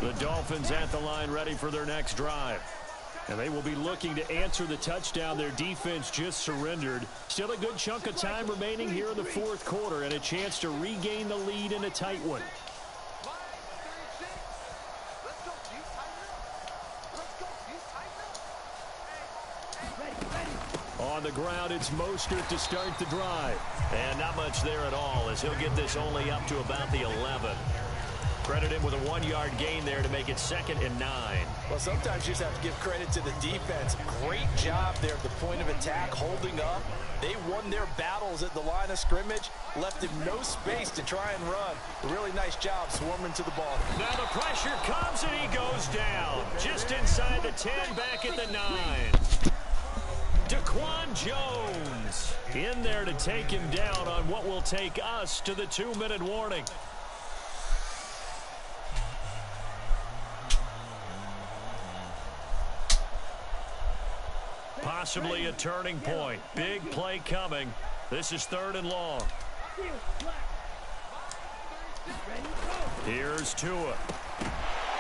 The Dolphins at the line ready for their next drive. And they will be looking to answer the touchdown their defense just surrendered. Still a good chunk of time remaining here in the fourth quarter and a chance to regain the lead in a tight one. On the ground, it's Mostert to start the drive. And not much there at all as he'll get this only up to about the 11. Credit him with a 1-yard gain there to make it 2nd and 9. Well, sometimes you just have to give credit to the defense. Great job there at the point of attack, holding up. They won their battles at the line of scrimmage, left him no space to try and run. A really nice job swarming to the ball. Now the pressure comes and he goes down. Just inside the 10, back at the 9. Daquan Jones in there to take him down on what will take us to the 2-minute warning. Possibly a turning point. Big play coming. This is 3rd and long. Here's Tua.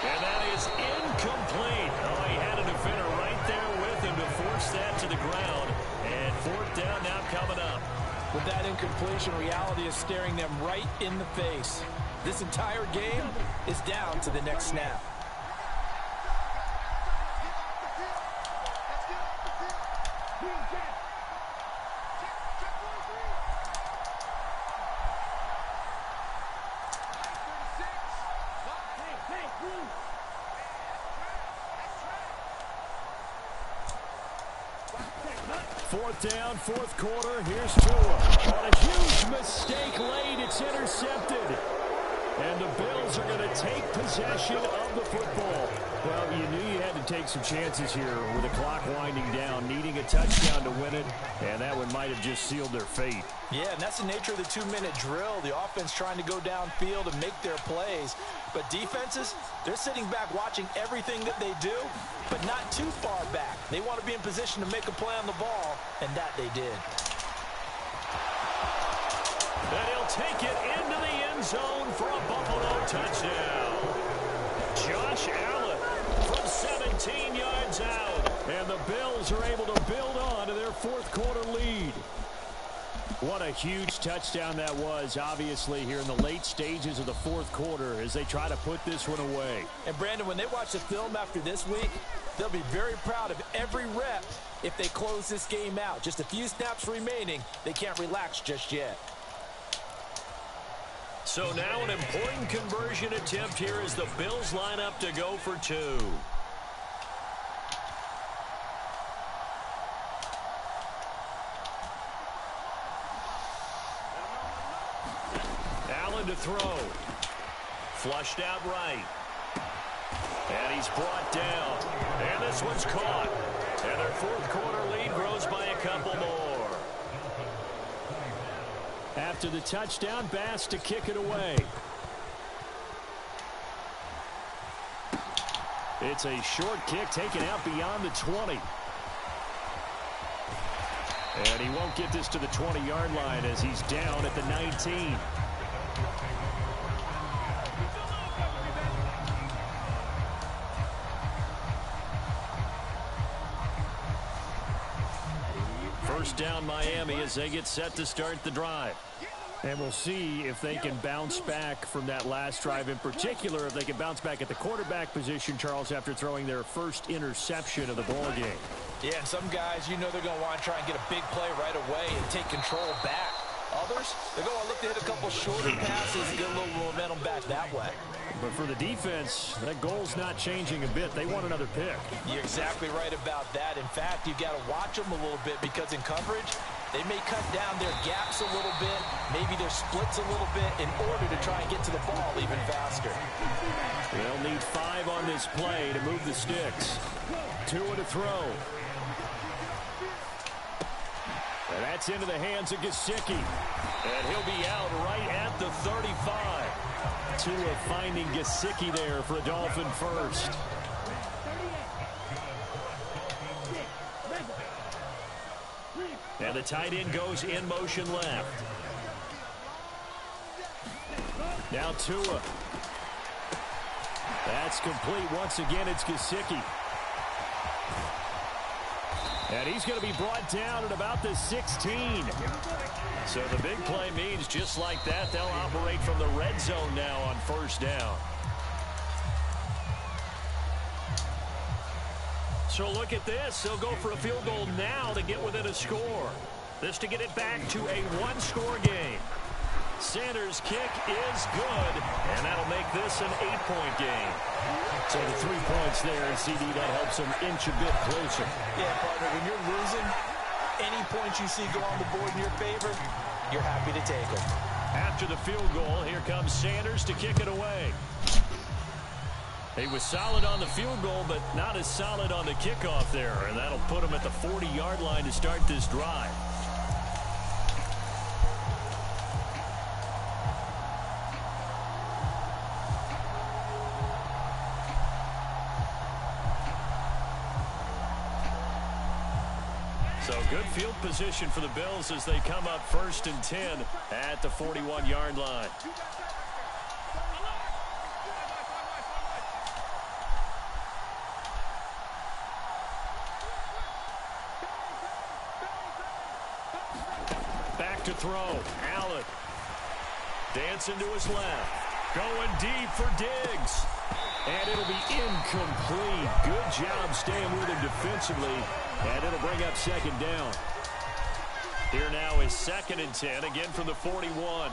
And that is incomplete. Oh, he had a defender right there with him to force that to the ground. And 4th down now coming up. With that incompletion, reality is staring them right in the face. This entire game is down to the next snap. Down, 4th quarter. Here's Tua. On a huge mistake late. It's intercepted. And the Bills are going to take possession of the football. Well, you knew you had to take some chances here with the clock winding down, needing a touchdown to win it, and that one might have just sealed their fate. Yeah, and that's the nature of the 2-minute drill. The offense trying to go downfield and make their plays. But defenses, they're sitting back watching everything that they do, but not too far back. They want to be in position to make a play on the ball, and that they did. And he'll take it into the end zone for a Buffalo touchdown. Josh Allen from 17 yards out. And the Bills are able to build on to their 4th quarter lead. What a huge touchdown that was, obviously, here in the late stages of the 4th quarter as they try to put this one away. And, Brandon, when they watch the film after this week, they'll be very proud of every rep if they close this game out. Just a few snaps remaining. They can't relax just yet. So now an important conversion attempt here as the Bills line up to go for two. Allen to throw. Flushed out right. And he's brought down. And this one's caught. And their fourth quarter lead grows by a couple more. After the touchdown, Bass to kick it away. It's a short kick taken out beyond the 20. And he won't get this to the 20-yard line as he's down at the 19. First down Miami as they get set to start the drive. And we'll see if they can bounce back from that last drive, in particular if they can bounce back at the quarterback position, Charles, after throwing their first interception of the ball game. Yeah, and some guys, you know they're going to want to try and get a big play right away and take control back. Others, they're going to look to hit a couple shorter passes and get a little momentum back that way. But for the defense, that goal's not changing a bit. They want another pick. You're exactly right about that. In fact, you've got to watch them a little bit because in coverage, they may cut down their gaps a little bit, maybe their splits a little bit in order to try and get to the ball even faster. They'll need 5 on this play to move the sticks. Tua to throw. And that's into the hands of Gesicki. And he'll be out right at the 35. Tua finding Gesicki there for a Dolphin first. And the tight end goes in motion left. Now Tua. That's complete. Once again, it's Gesicki. And he's going to be brought down at about the 16. So the big play means just like that, they'll operate from the red zone now on first down. So look at this. They'll go for a field goal now to get within a score. This to get it back to a one-score game. Sanders' kick is good, and that'll make this an 8-point game. So the 3 points there, and CD, that helps them inch a bit closer. Yeah, partner, when you're losing, any points you see go on the board in your favor, you're happy to take them. After the field goal, here comes Sanders to kick it away. He was solid on the field goal, but not as solid on the kickoff there, and that'll put him at the 40-yard line to start this drive. So good field position for the Bills as they come up 1st and 10 at the 41-yard line. Back to throw. Allen. Dancing to his left. Going deep for Diggs. And it'll be incomplete. Good job staying with him defensively. And it'll bring up 2nd down. Here now is 2nd and 10, again from the 41.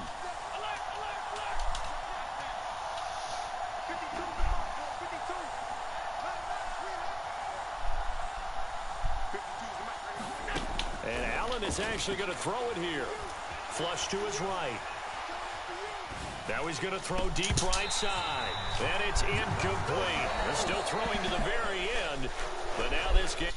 And Allen is actually going to throw it here. Flush to his right. Now he's going to throw deep right side. And it's incomplete. They're still throwing to the very end. But now this game.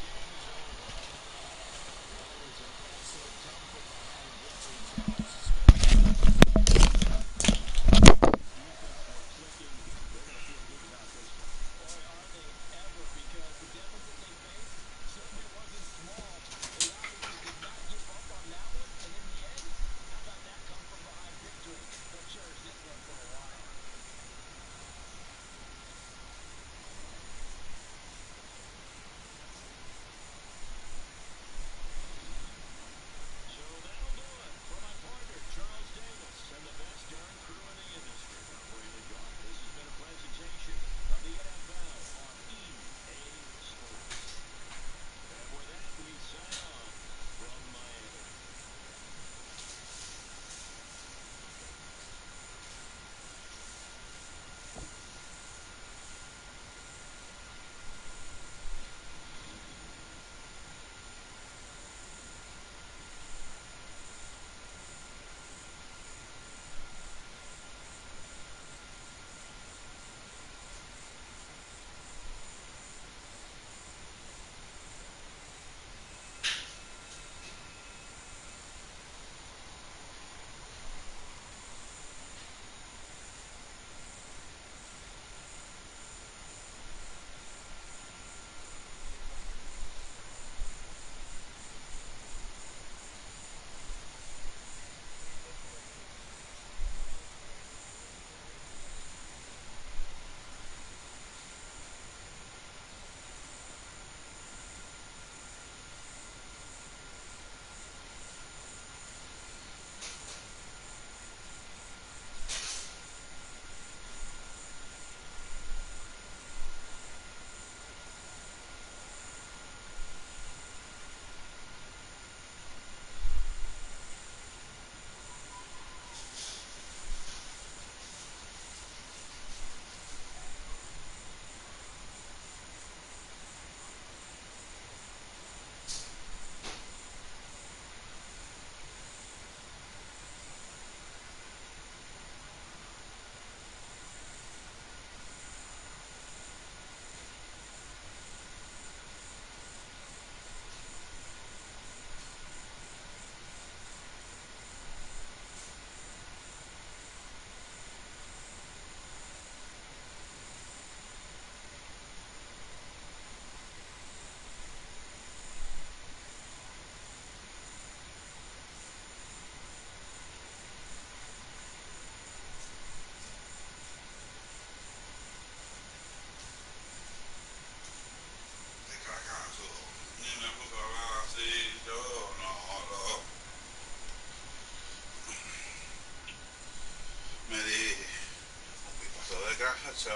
så.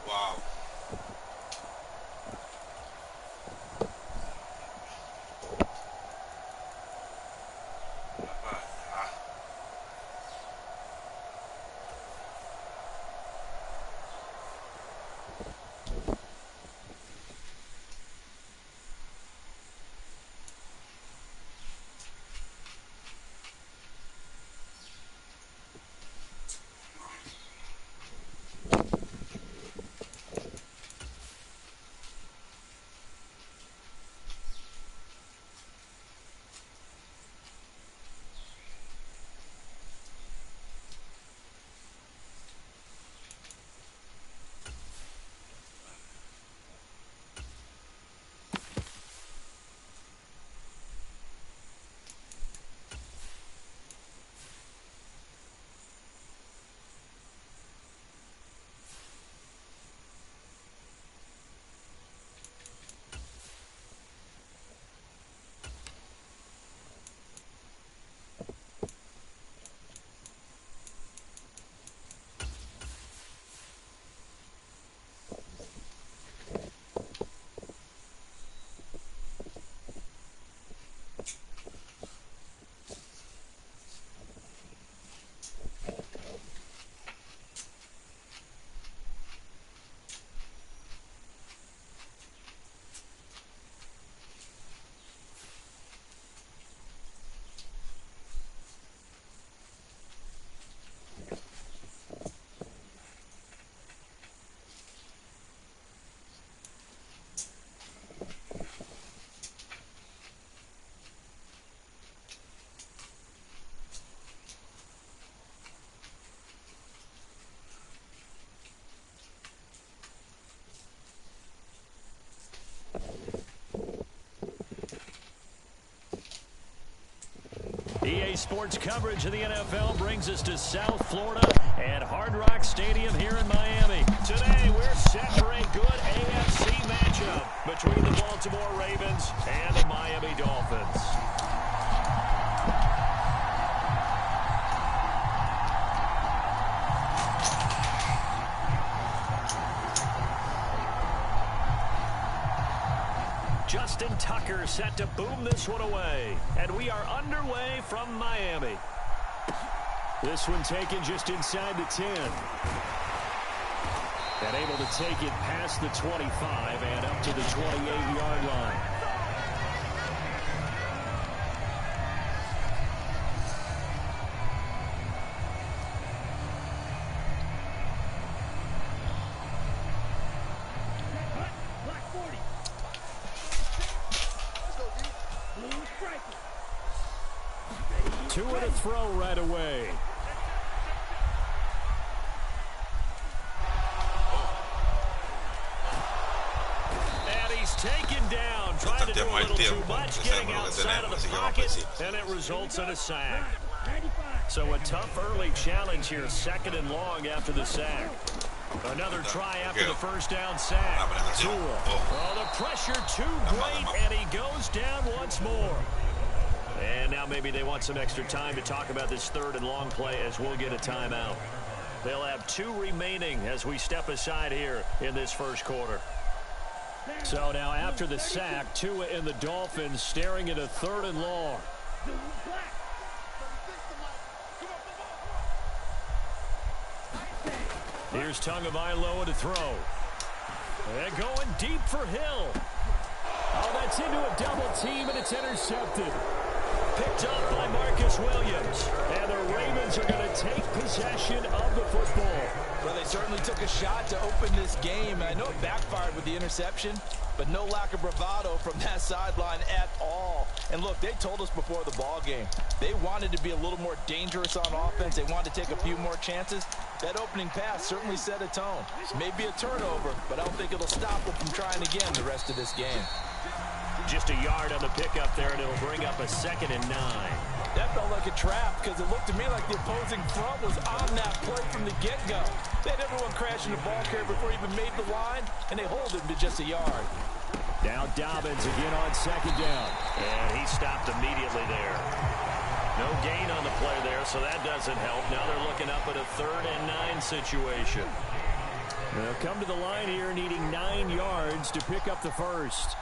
Wow. EA Sports coverage of the NFL brings us to South Florida at Hard Rock Stadium here in Miami. Today, we're set for a good AFC matchup between the Baltimore Ravens and the Miami Dolphins. Justin Tucker set to boom this one away. And we are underway from Miami. This one taken just inside the 10. And able to take it past the 25 and up to the 28-yard line. Two and a throw right away. And he's taken down, trying to do a little too much, getting outside of the pocket, and it results in a sack. So a tough early challenge here, 2nd and long after the sack. Another try after the first down sack. Oh, the pressure too great, and he goes down once more. And now maybe they want some extra time to talk about this 3rd and long play as we'll get a timeout. They'll have 2 remaining as we step aside here in this first quarter. So now after the sack, Tua and the Dolphins staring at a 3rd and long. Here's Tagovailoa to throw. And going deep for Hill. Oh, that's into a double team, and it's intercepted. Picked up by Marcus Williams. And the Ravens are going to take possession of the football. Well, they certainly took a shot to open this game. I know it backfired with the interception, but no lack of bravado from that sideline at all. And look, they told us before the ball game, they wanted to be a little more dangerous on offense. They wanted to take a few more chances. That opening pass certainly set a tone. Maybe a turnover, but I don't think it'll stop them from trying again the rest of this game. Just a yard on the pickup there, and it'll bring up a 2nd and 9. That felt like a trap because it looked to me like the opposing front was on that play from the get-go. They had everyone crashing the ball carrier before he even made the line, and they hold him to just a yard. Now Dobbins again on second down. And he stopped immediately there. No gain on the play there, so that doesn't help. Now they're looking up at a 3rd and 9 situation. They'll come to the line here needing 9 yards to pick up the first.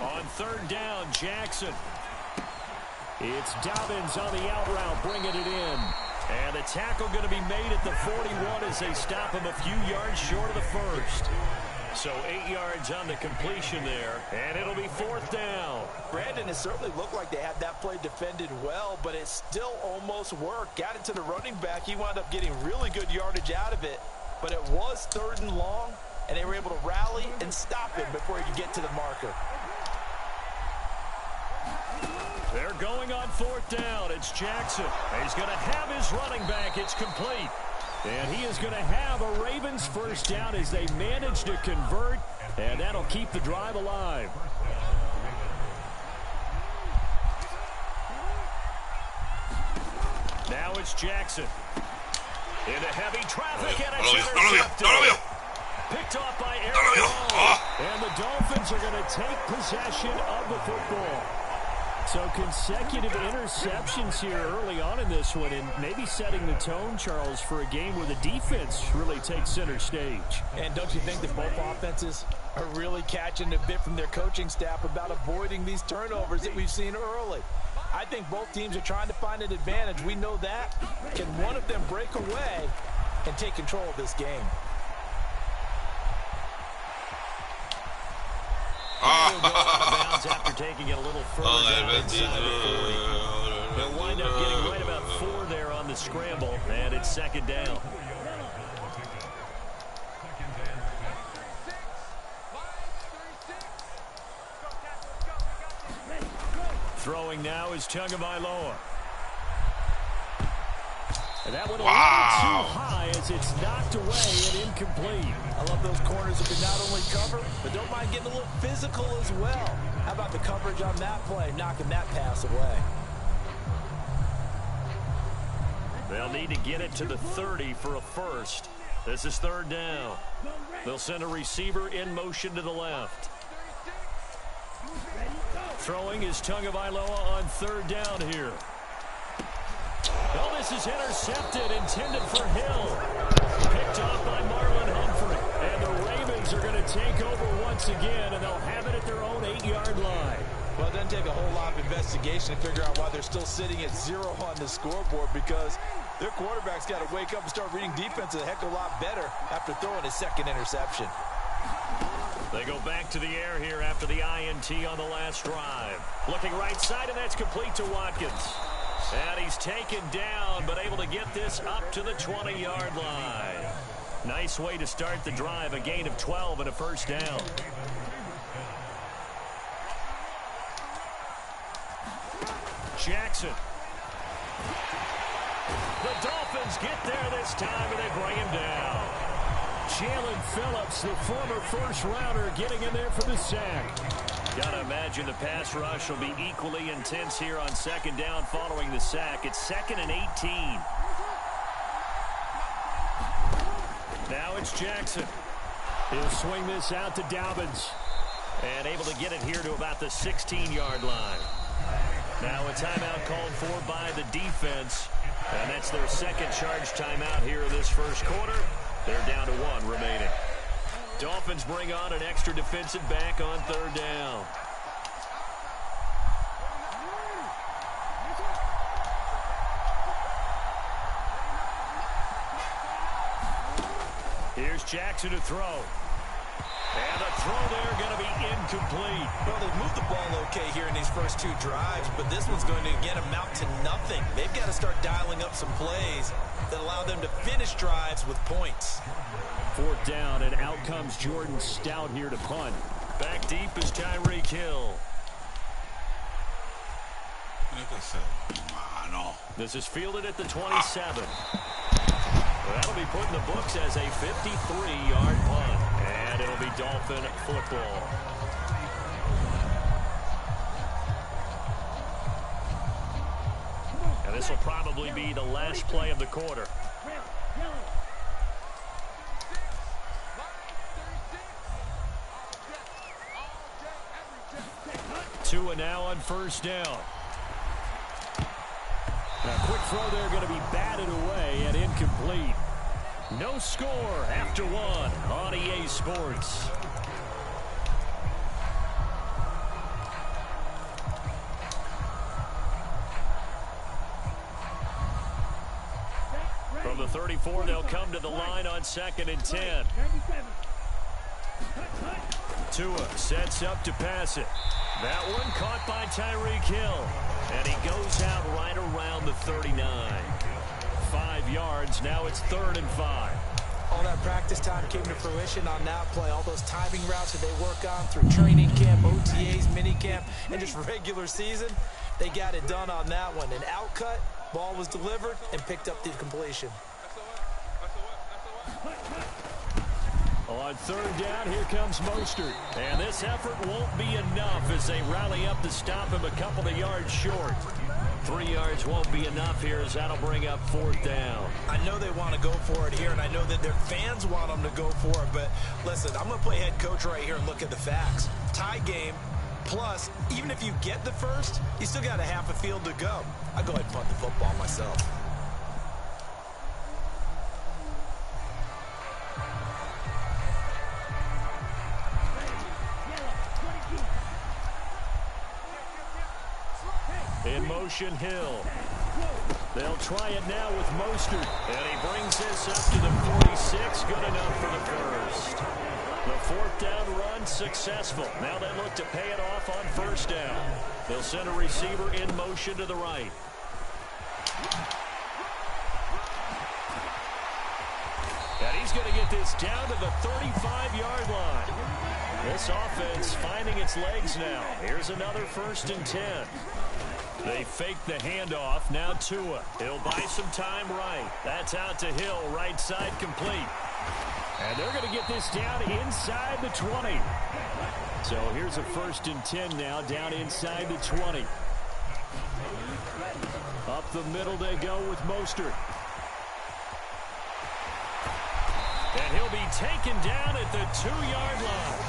On 3rd down, Jackson. It's Dobbins on the out route, bringing it in. And the tackle going to be made at the 41 as they stop him a few yards short of the first. So 8 yards on the completion there, and it'll be 4th down. Brandon, it certainly looked like they had that play defended well, but it still almost worked. Got it to the running back. He wound up getting really good yardage out of it, but it was 3rd and long, and they were able to rally and stop him before he could get to the marker. They're going on 4th down. It's Jackson. He's going to have his running back. It's complete. And he is going to have a Ravens first down as they manage to convert, and that'll keep the drive alive. Now it's Jackson. Into heavy traffic, and it's intercepted. Picked off by Aaron. And the Dolphins are going to take possession of the football. So consecutive interceptions here early on in this one, and maybe setting the tone, Charles, for a game where the defense really takes center stage. And don't you think that both offenses are really catching a bit from their coaching staff about avoiding these turnovers that we've seen early? I think both teams are trying to find an advantage. We know that. Can one of them break away and take control of this game? After taking it a little further down inside the 40. They'll wind up getting right about 4 there on the scramble, and it's 2nd down. Throwing now is Tagovailoa. And that one a little too high as it's knocked away and incomplete. I love those corners who can not only cover, but don't mind getting a little physical as well. How about the coverage on that play, knocking that pass away? They'll need to get it to the 30 for a first. This is 3rd down. They'll send a receiver in motion to the left. Throwing is Tagovailoa on 3rd down here. Oh, this is intercepted, intended for Hill. Picked off by Marlon Humphrey. And the Ravens are going to take over once again, and they'll have it at their own 8-yard line. Well, it doesn't take a whole lot of investigation to figure out why they're still sitting at 0 on the scoreboard, because their quarterback's got to wake up and start reading defense a heck of a lot better after throwing his 2nd interception. They go back to the air here after the INT on the last drive. Looking right side, and that's complete to Watkins. And he's taken down, but able to get this up to the 20-yard line. Nice way to start the drive, a gain of 12 and a first down. Jackson. The Dolphins get there this time, and they bring him down. Jalen Phillips, the former first-rounder, getting in there for the sack. Gotta imagine the pass rush will be equally intense here on 2nd down following the sack. It's 2nd and 18. Now it's Jackson. He'll swing this out to Dobbins. And able to get it here to about the 16-yard line. Now a timeout called for by the defense. And that's their 2nd charge timeout here in this first quarter. They're down to 1 remaining. Dolphins bring on an extra defensive back on 3rd down. Here's Jackson to throw. And the throw there going to be incomplete. Well, they moved the ball okay here in these first 2 drives, but this one's going to again amount to nothing. They've got to start dialing up some plays that allow them to finish drives with points. 4th down, and out comes Jordan Stout here to punt. Back deep is Tyreek Hill. This is fielded at the 27. That'll be put in the books as a 53-yard punt. And it'll be Dolphin football. And this will probably be the last play of the quarter. Tua now on first down. Now, quick throw there going to be batted away and incomplete. No score after one on EA Sports. From the 34, they'll come to the line on 2nd and 10. Tua sets up to pass it. That one caught by Tyreek Hill. And he goes out right around the 39. 5 yards. Now it's 3rd and 5. All that practice time came to fruition on that play. All those timing routes that they work on through training camp, OTAs, minicamp, and just regular season, they got it done on that one. An outcut, ball was delivered, and picked up the completion. On 3rd down, here comes Mostert. And this effort won't be enough as they rally up to stop him a couple of yards short. 3 yards won't be enough here as that'll bring up 4th down. I know they want to go for it here, and I know that their fans want them to go for it, but listen, I'm going to play head coach right here and look at the facts. Tie game, plus, even if you get the first, you still got a half a field to go. I'll go ahead and punt the football myself. In motion, Hill. They'll try it now with Mostert. And he brings this up to the 46. Good enough for the first. The 4th down run successful. Now they look to pay it off on 1st down. They'll send a receiver in motion to the right. And he's going to get this down to the 35-yard line. This offense finding its legs now. Here's another 1st and 10. They fake the handoff. Now Tua. He'll buy some time right. That's out to Hill. Right side complete. And they're going to get this down inside the 20. So here's a 1st and 10 now down inside the 20. Up the middle they go with Mostert. And he'll be taken down at the 2-yard line.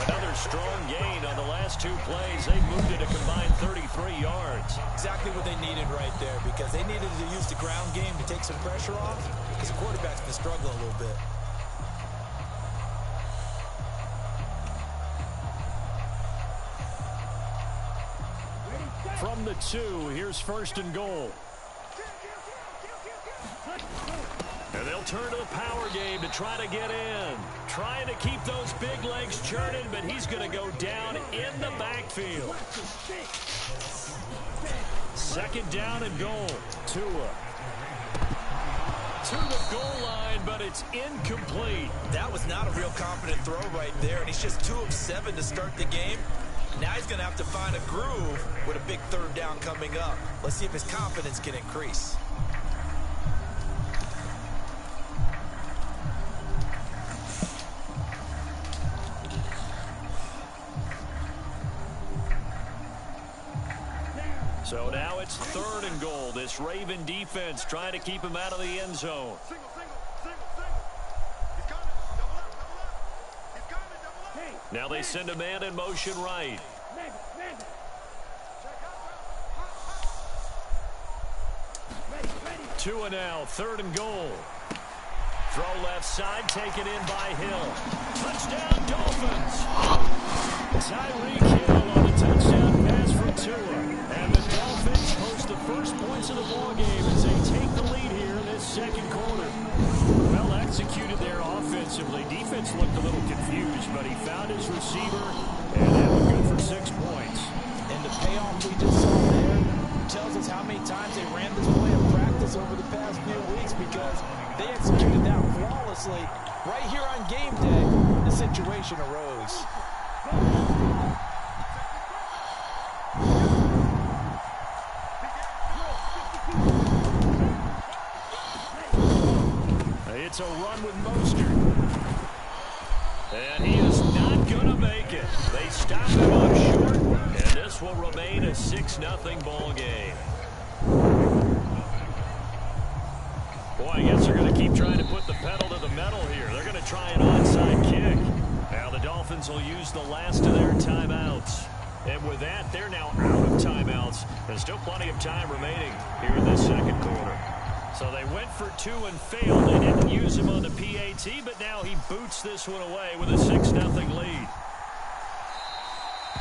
Another strong gain on the last 2 plays. They moved it a combined 33 yards. Exactly what they needed right there, because they needed to use the ground game to take some pressure off, because the quarterback's been struggling a little bit. From the 2, here's 1st and goal. And they'll turn to the power game to try to get in. Trying to keep those big legs churning, but he's going to go down in the backfield. 2nd down and goal. Tua. To the goal line, but it's incomplete. That was not a real confident throw right there, and he's just 2 of 7 to start the game. Now he's going to have to find a groove with a big 3rd down coming up. Let's see if his confidence can increase. So now it's 3rd and goal. This Raven defense trying to keep him out of the end zone. Single. He's coming. Double up. He's coming. Double up. Now they send a man in motion right. Tua now, 3rd and goal. Throw left side, taken in by Hill. Touchdown, Dolphins. Tyreek Hill on the touchdown pass from Tua. And the Dolphins post the first points of the ballgame as they take the lead here in this 2nd quarter. Well executed there offensively. Defense looked a little confused, but he found his receiver, and that was good for 6 points. And the payoff we just saw there tells us how many times they ran this play in practice over the past few weeks, because they executed that flawlessly. Right here on game day, the situation arose. It's a run with Mostert. And he is not going to make it. They stop him up short, and this will remain a 6-0 ball game. Boy, I guess they're going to keep trying to put the pedal to the metal here. They're going to try an onside kick. Now the Dolphins will use the last of their timeouts. And with that, they're now out of timeouts. There's still plenty of time remaining here in this second quarter. So they went for 2 and failed. They didn't use him on the PAT, but now he boots this one away with a 6-0 lead.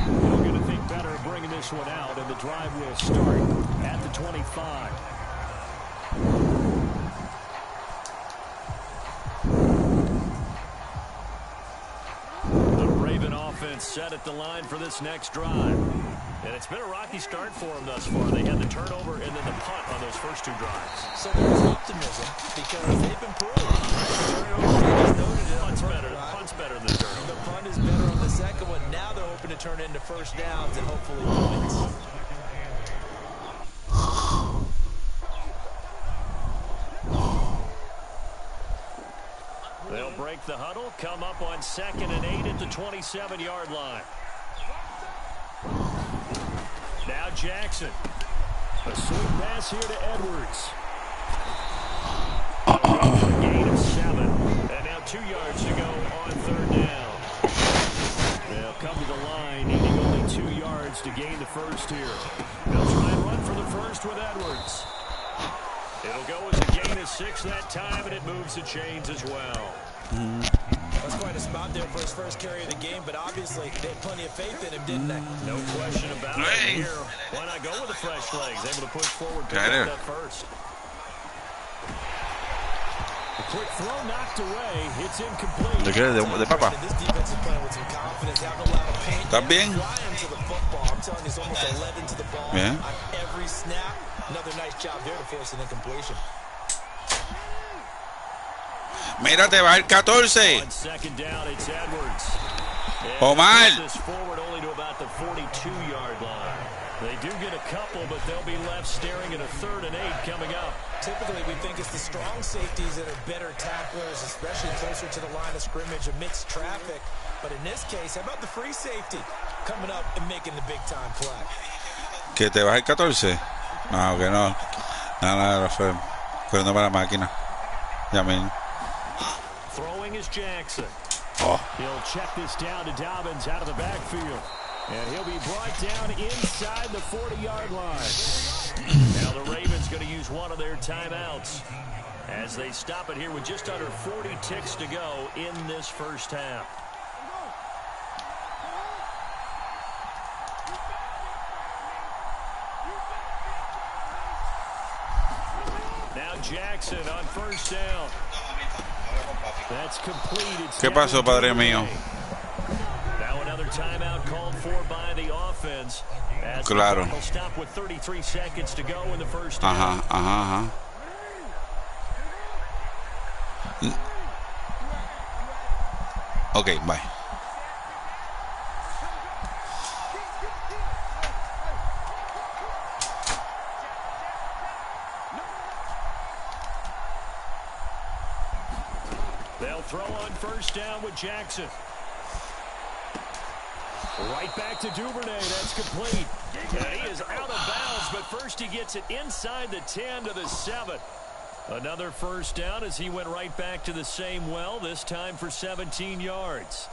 They're going to think better of bringing this one out, and the drive will start at the 25. Offense set at the line for this next drive. And it's been a rocky start for them thus far. They had the turnover and then the punt on those first 2 drives. So there's optimism because they've improved. Punt's better than turnover. The punt is better on the second one. Now they're hoping to turn into first downs and hopefully points. They'll break the huddle, come up on 2nd and 8 at the 27-yard line. Now Jackson. A sweep pass here to Edwards. A gain of 7. And now 2 yards to go on 3rd down. They'll come to the line, needing only 2 yards to gain the first here. They'll try and run for the first with Edwards. It'll go as a gain of 6 that time, and it moves the chains as well. That's quite a spot there for his first carry of the game, but obviously they had plenty of faith in him, didn't they? No question about it here. Why not go with the fresh legs? Able to push forward, pick up that first. A quick throw knocked away. It's incomplete. De papa. This defense is playing with some confidence. Haven't allowed a paint. ¿Estás bien? Flying to the football. I'm telling you, it's almost 11 to the ball. Bien. On every snap. Another nice job there to force an incompletion. Mira, te va el 14. On 2nd down, it's Edwards. Omar. This forward only to about the 42-yard line. They do get a couple, but they'll be left staring at a 3rd and 8 coming up. Typically, we think it's the strong safeties that are better tacklers, especially closer to the line of scrimmage amidst traffic. But in this case, how about the free safety coming up and making the big-time play? ¿Que te vas el 14? No, que no. Nada, Rafael. Pero no para la máquina. Yamin. Throwing is Jackson. Oh. He'll check this down to Dobbins out of the backfield. And he'll be brought down inside the 40-yard line. Now the Ravens going to use one of their timeouts as they stop it here with just under 40 ticks to go in this first half. Now Jackson on 1st down. That's complete. It's ¿Qué pasó, padre mío? Now another timeout called for by the offense. As claro. They'll stop with 33 seconds to go in the first Ajá, half. ajá, ajá. Ok, bye. They'll throw on 1st down with Jackson. Right back to Duvernay. That's complete. And he is out of bounds, but first he gets it inside the 10 to the 7. Another 1st down as he went right back to the same well, this time for 17 yards.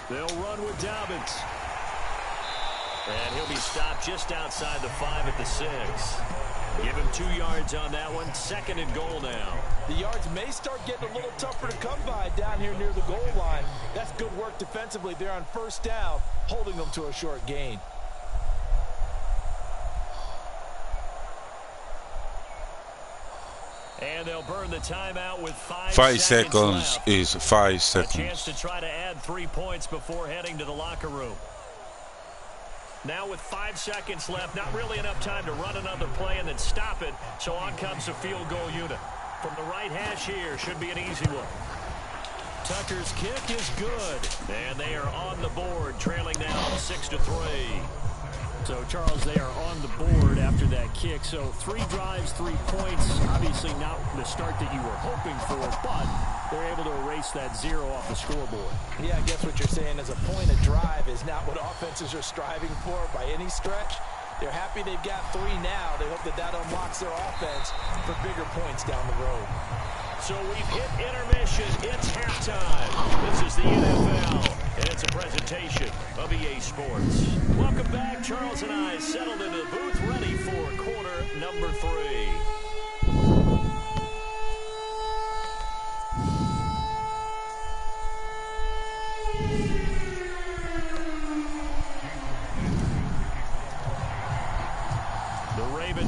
They'll run with Dobbins. And he'll be stopped just outside the 5 at the 6. Give him 2 yards on that one. 2nd and goal now. The yards may start getting a little tougher to come by down here near the goal line. That's good work defensively there on 1st down, holding them to a short gain. And they'll burn the timeout with 5 seconds left. is 5 seconds. A chance to try to add 3 points before heading to the locker room. Now with 5 seconds left, not really enough time to run another play and then stop it. So on comes the field goal unit. From the right hash here, should be an easy one. Tucker's kick is good. And they are on the board, trailing now 6-3. So, Charles, they are on the board after that kick. So 3 drives, 3 points. Obviously not the start that you were hoping for, but they're able to erase that 0 off the scoreboard. Yeah, I guess what you're saying is a point a drive is not what offenses are striving for by any stretch. They're happy they've got 3 now. They hope that that unlocks their offense for bigger points down the road. So we've hit intermission. It's halftime. This is the NFL, and it's a presentation of EA Sports. Welcome back. Charles and I settled into the booth, ready for quarter number 3.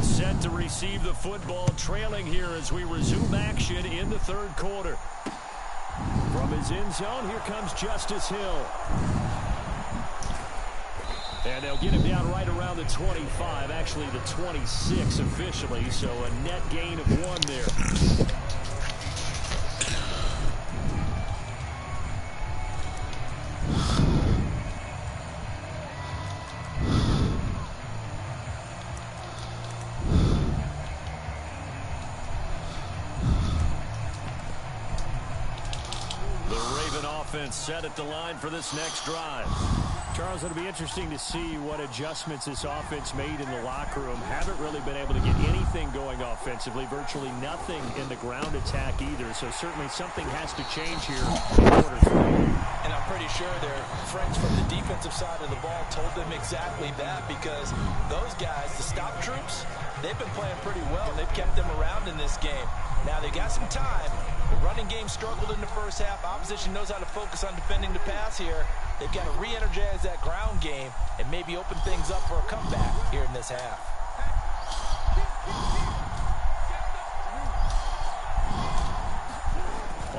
Set to receive the football, trailing here as we resume action in the third quarter. From his end zone, here comes Justice Hill. And they'll get him down right around the 25, actually the 26 officially, so a net gain of 1 there. Set at the line for this next drive. Charles, it'll be interesting to see what adjustments this offense made in the locker room. Haven't really been able to get anything going offensively, virtually nothing in the ground attack either, so certainly something has to change here in quarter 3. And I'm pretty sure their friends from the defensive side of the ball told them exactly that, because those guys, the stop troops, they've been playing pretty well, and they've kept them around in this game. Now they got some time. The running game struggled in the first half. Opposition knows how to focus on defending the pass here. They've got to re-energize that ground game and maybe open things up for a comeback here in this half.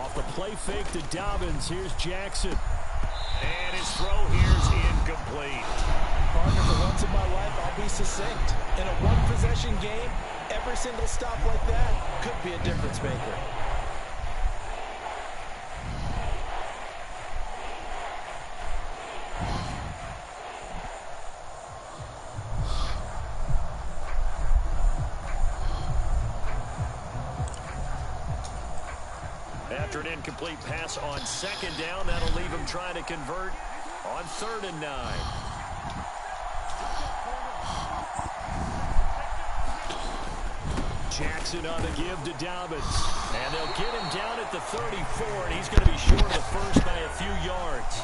Off the play fake to Dobbins. Here's Jackson. And his throw here's incomplete. Partner, for once in my life, I'll be succinct. In a one-possession game, every single stop like that could be a difference maker. After an incomplete pass on second down, that'll leave him trying to convert on 3rd and 9. Jackson on the give to Dobbins. And they'll get him down at the 34, and he's going to be short of the first by a few yards.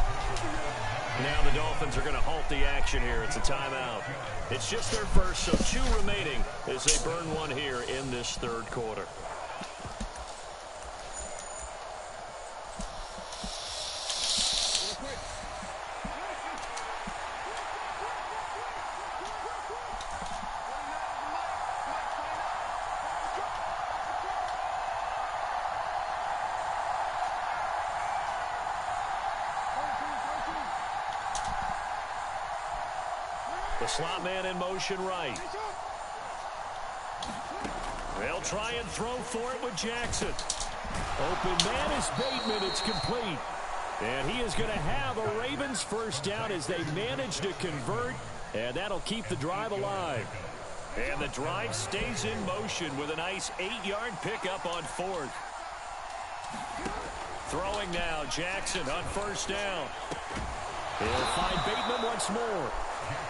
Now the Dolphins are going to halt the action here. It's a timeout. It's just their first, so 2 remaining as they burn 1 here in this third quarter. The slot man in motion right. They'll try and throw for it with Jackson. Open man is Bateman. It's complete. And he is going to have a Ravens first down as they manage to convert. And that'll keep the drive alive. And the drive stays in motion with a nice 8-yard pickup on 4th. Throwing now, Jackson on first down. He'll find Bateman once more.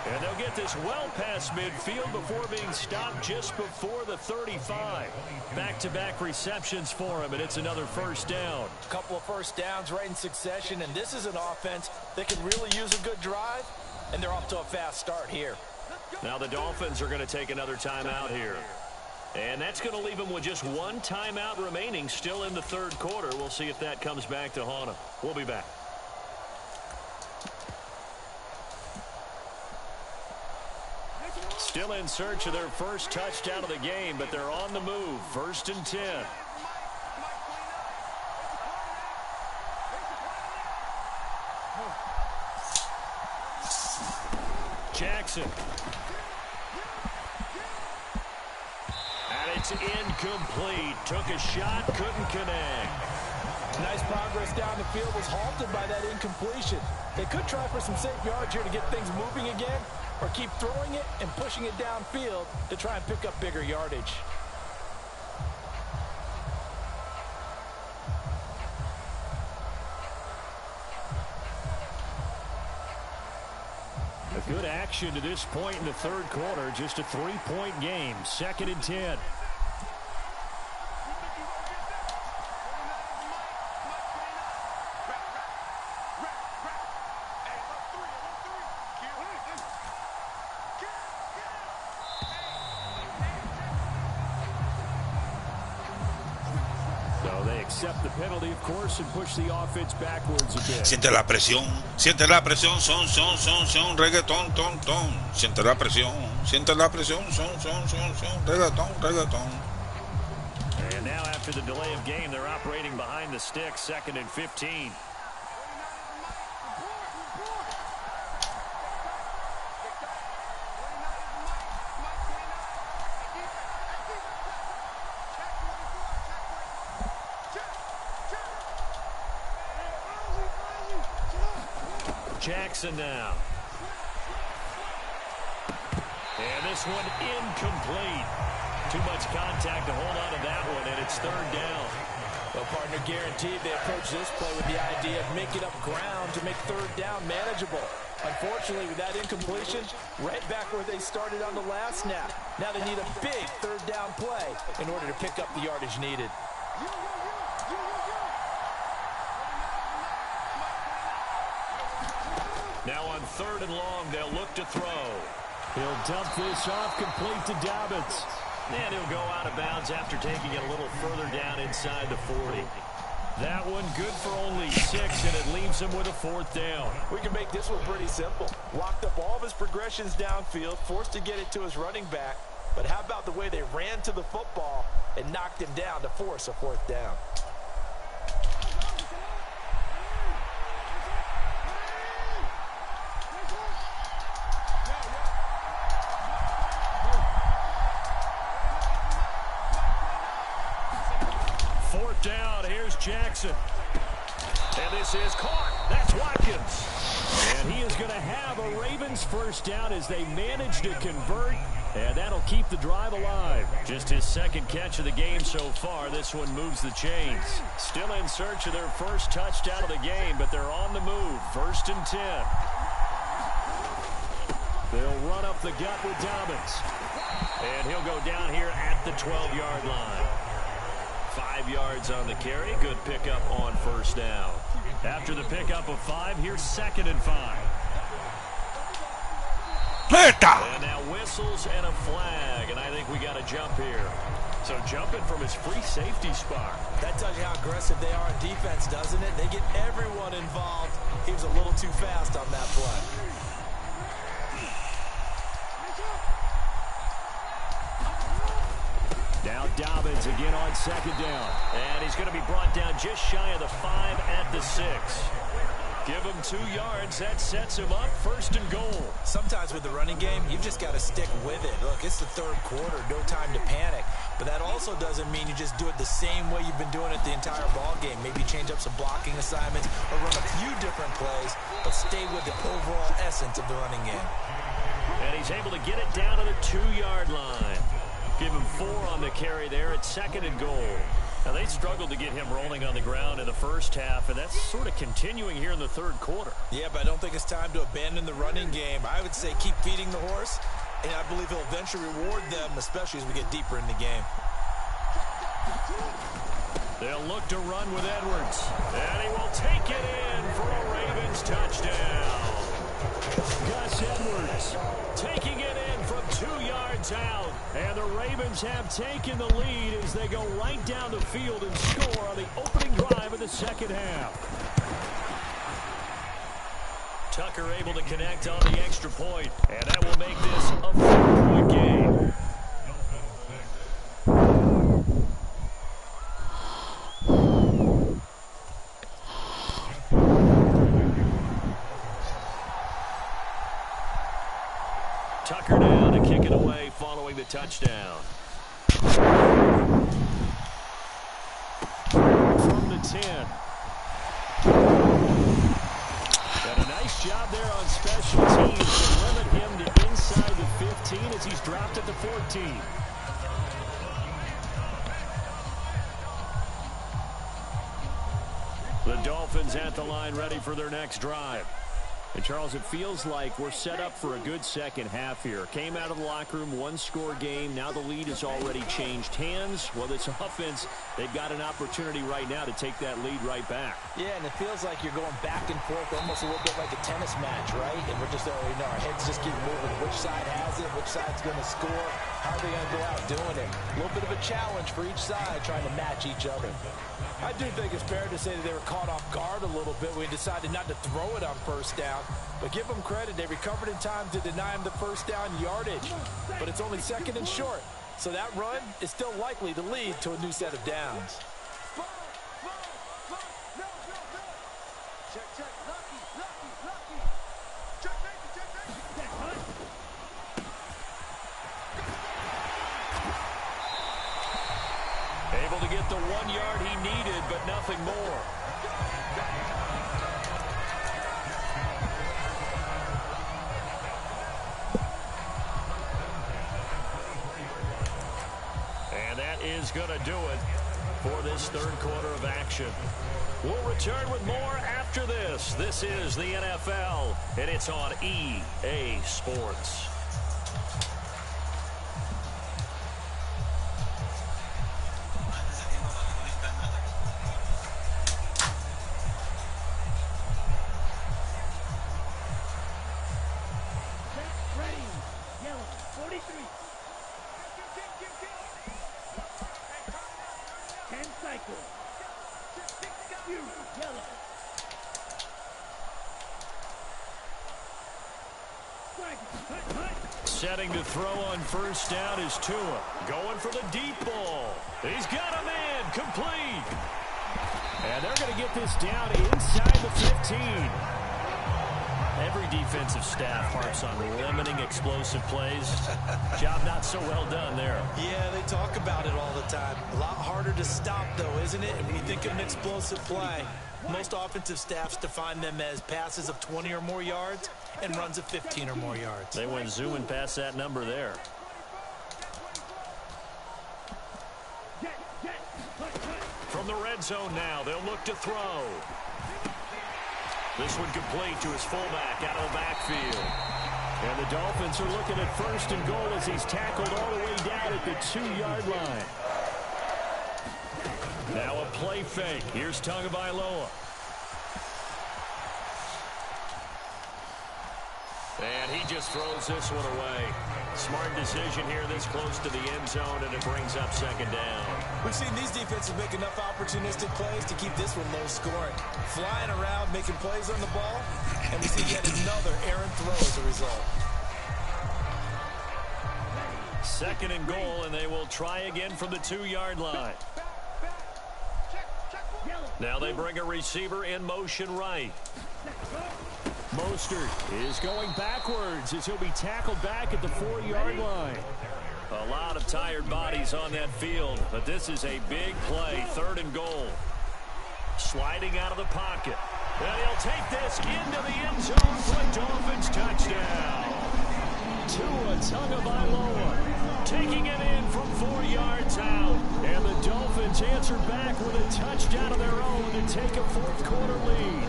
And they'll get this well past midfield before being stopped just before the 35. Back-to-back receptions for him, and it's another first down. A couple of first downs right in succession, and this is an offense that can really use a good drive, and they're off to a fast start here. Now the Dolphins are going to take another timeout here. And that's going to leave them with just 1 timeout remaining still in the third quarter. We'll see if that comes back to haunt them. We'll be back. Still in search of their first touchdown of the game, but they're on the move. 1st and 10. Jackson. And it's incomplete. Took a shot, couldn't connect. Nice progress down the field, was halted by that incompletion. They could try for some safe yards here to get things moving again, or keep throwing it and pushing it downfield to try and pick up bigger yardage. A good action to this point in the third quarter. Just a 3-point game. 2nd and 10. So they accept the penalty, of course, and push the offense backwards a bit. Siente la presión, son, reggaetón, ton. Siente la presión, son, reggaetón. And now after the delay of game, they're operating behind the sticks, 2nd and 15. Jackson now. And this one incomplete. Too much contact to hold on to that one, and it's 3rd down. Well, partner, guaranteed they approach this play with the idea of making up ground to make 3rd down manageable. Unfortunately, with that incompletion, right back where they started on the last snap. Now they need a big 3rd down play in order to pick up the yardage needed. Now on 3rd and long, they'll look to throw. He'll dump this off, complete to Dobbins. And he'll go out of bounds after taking it a little further down inside the 40. That one good for only 6, and it leaves him with a 4th down. We can make this one pretty simple. Locked up all of his progressions downfield, forced to get it to his running back. But how about the way they ran to the football and knocked him down to force a 4th down? Down, here's Jackson. And this is caught. That's Watkins. And he is going to have a Ravens 1st down as they manage to convert. And that'll keep the drive alive. Just his 2nd catch of the game so far. This one moves the chains. Still in search of their first touchdown of the game, but they're on the move. 1st and 10. They'll run up the gut with Dobbins. And he'll go down here at the 12-yard line. 5 yards on the carry. Good pickup on 1st down. After the pickup of 5, here's 2nd and 5. And now whistles and a flag, and I think we got a jump here. So jumping from his free safety spot. That tells you how aggressive they are on defense, doesn't it? They get everyone involved. He was a little too fast on that play. Now Dobbins again on 2nd down. And he's going to be brought down just shy of the 5 at the 6. Give him 2 yards. That sets him up 1st and goal. Sometimes with the running game, you've just got to stick with it. Look, it's the 3rd quarter. No time to panic. But that also doesn't mean you just do it the same way you've been doing it the entire ball game. Maybe change up some blocking assignments or run a few different plays, but stay with the overall essence of the running game. And he's able to get it down to the 2-yard line. Give him 4 on the carry there at 2nd and goal. Now, they struggled to get him rolling on the ground in the 1st half, and that's sort of continuing here in the 3rd quarter. Yeah, but I don't think it's time to abandon the running game. I would say keep feeding the horse, and I believe he'll eventually reward them, especially as we get deeper in the game. They'll look to run with Edwards, and he will take it in for a Ravens touchdown. Gus Edwards taking it in from 2 yards out. And the Ravens have taken the lead as they go right down the field and score on the opening drive of the 2nd half. Tucker able to connect on the extra point, and that will make this a 4-point game. Tucker down to kick it away following the touchdown. From the 10. And a nice job there on special teams to limit him to inside. The Dolphins at the line, ready for their next drive. And, Charles, it feels like we're set up for a good second half here. Came out of the locker room, one-score game. Now the lead has already changed hands. Well, this offense, they've got an opportunity right now to take that lead right back. Yeah, and it feels like you're going back and forth almost a little bit like a tennis match, right? And we're just, our heads just keep moving. Which side has it? Which side's going to score? How are they going to go out doing it? A little bit of a challenge for each side trying to match each other. I do think it's fair to say that they were caught off guard a little bit. We decided not to throw it on first down. But give them credit. They recovered in time to deny him the first down yardage. But it's only second and short. So that run is still likely to lead to a new set of downs. Able to get the 1 yard he needed, but nothing more. Is going to do it for this third quarter of action. We'll return with more after this. This is the NFL, and it's on EA Sports. Setting to throw on first down is Tua. Going for the deep ball. He's got him in. Complete. And they're going to get this down inside the 15. Every defensive staff harps on limiting explosive plays. Job not so well done there. Yeah, they talk about it all the time. A lot harder to stop, though, isn't it? And when you think of an explosive play, most offensive staffs define them as passes of 20 or more yards and runs of 15 or more yards. They went zooming past that number there. From the red zone now, they'll look to throw. This one complete to his fullback out of the backfield. And the Dolphins are looking at first and goal as he's tackled all the way down at the 2-yard line. Now a play fake. Here's Tagovailoa. And he just throws this one away. Smart decision here this close to the end zone, and it brings up second down. We've seen these defenses make enough opportunistic plays to keep this one low scoring. Flying around, making plays on the ball, and we see yet another errant throw as a result. Second and goal, and they will try again from the 2-yard line. Now they bring a receiver in motion right. Mostert is going backwards as he'll be tackled back at the 4-yard line. A lot of tired bodies on that field, but this is a big play, third and goal. Sliding out of the pocket. And he'll take this into the end zone for a Dolphins touchdown. Tua Tagovailoa taking it in from 4 yards out. And the Dolphins answer back with a touchdown of their own to take a fourth quarter lead.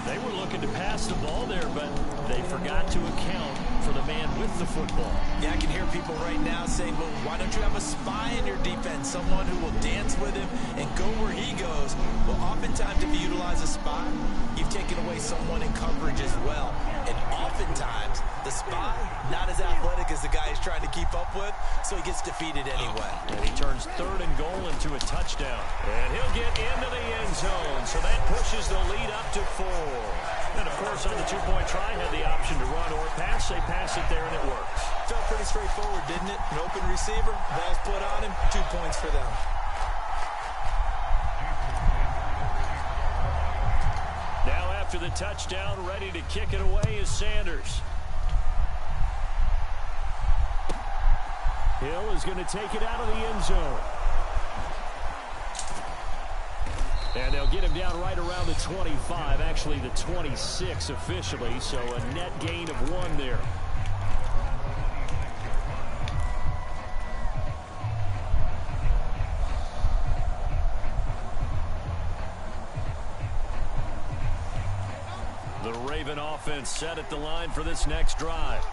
They were looking to pass the ball there, but they forgot to account for the man with the football. Yeah, I can hear people right now saying, well, why don't you have a spy in your defense, someone who will dance with him and go where he goes? Well, oftentimes if you utilize a spy, you've taken away someone in coverage as well. And oftentimes, the spy, not as athletic as the guy he's trying to keep up with, so he gets defeated anyway. And he turns third and goal into a touchdown. And he'll get into the end zone, so that pushes the lead up to 4. And, of course, on the 2-point try, had the option to run or pass. They pass it there, and it works. Felt pretty straightforward, didn't it? An open receiver, ball's put on him, 2 points for them. Now after the touchdown, ready to kick it away is Sanders. Hill is going to take it out of the end zone. And they'll get him down right around the 25, actually the 26 officially, so a net gain of 1 there. Raven offense set at the line for this next drive.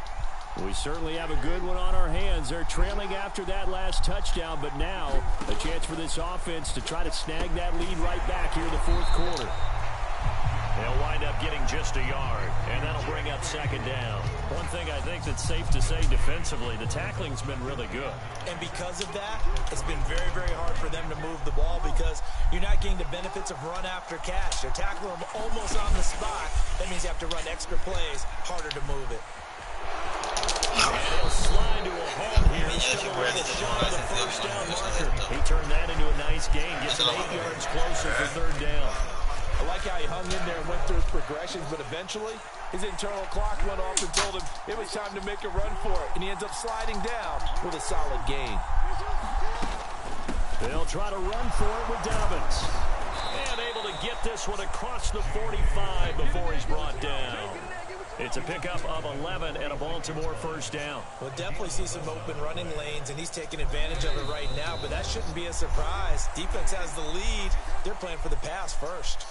We certainly have a good one on our hands. They're trailing after that last touchdown, but now a chance for this offense to try to snag that lead right back here in the fourth quarter. They'll wind up getting just a yard, and that'll bring up second down. One thing I think that's safe to say defensively, the tackling's been really good. And because of that, it's been very, very hard for them to move the ball because you're not getting the benefits of run after catch. They're tackling them almost on the spot. That means you have to run extra plays, harder to move it. And he'll slide to a halt here. Still with a shot on the first down marker. He turned that into a nice gain, gets him 8 yards closer for third down. I like how he hung in there and went through his progressions, but eventually his internal clock went off and told him it was time to make a run for it, and he ends up sliding down with a solid gain. They'll try to run for it with Dobbins. And able to get this one across the 45 before he's brought down. It's a pickup of 11 and a Baltimore first down. We'll definitely see some open running lanes, and he's taking advantage of it right now, but that shouldn't be a surprise. Defense has the lead. They're playing for the pass first.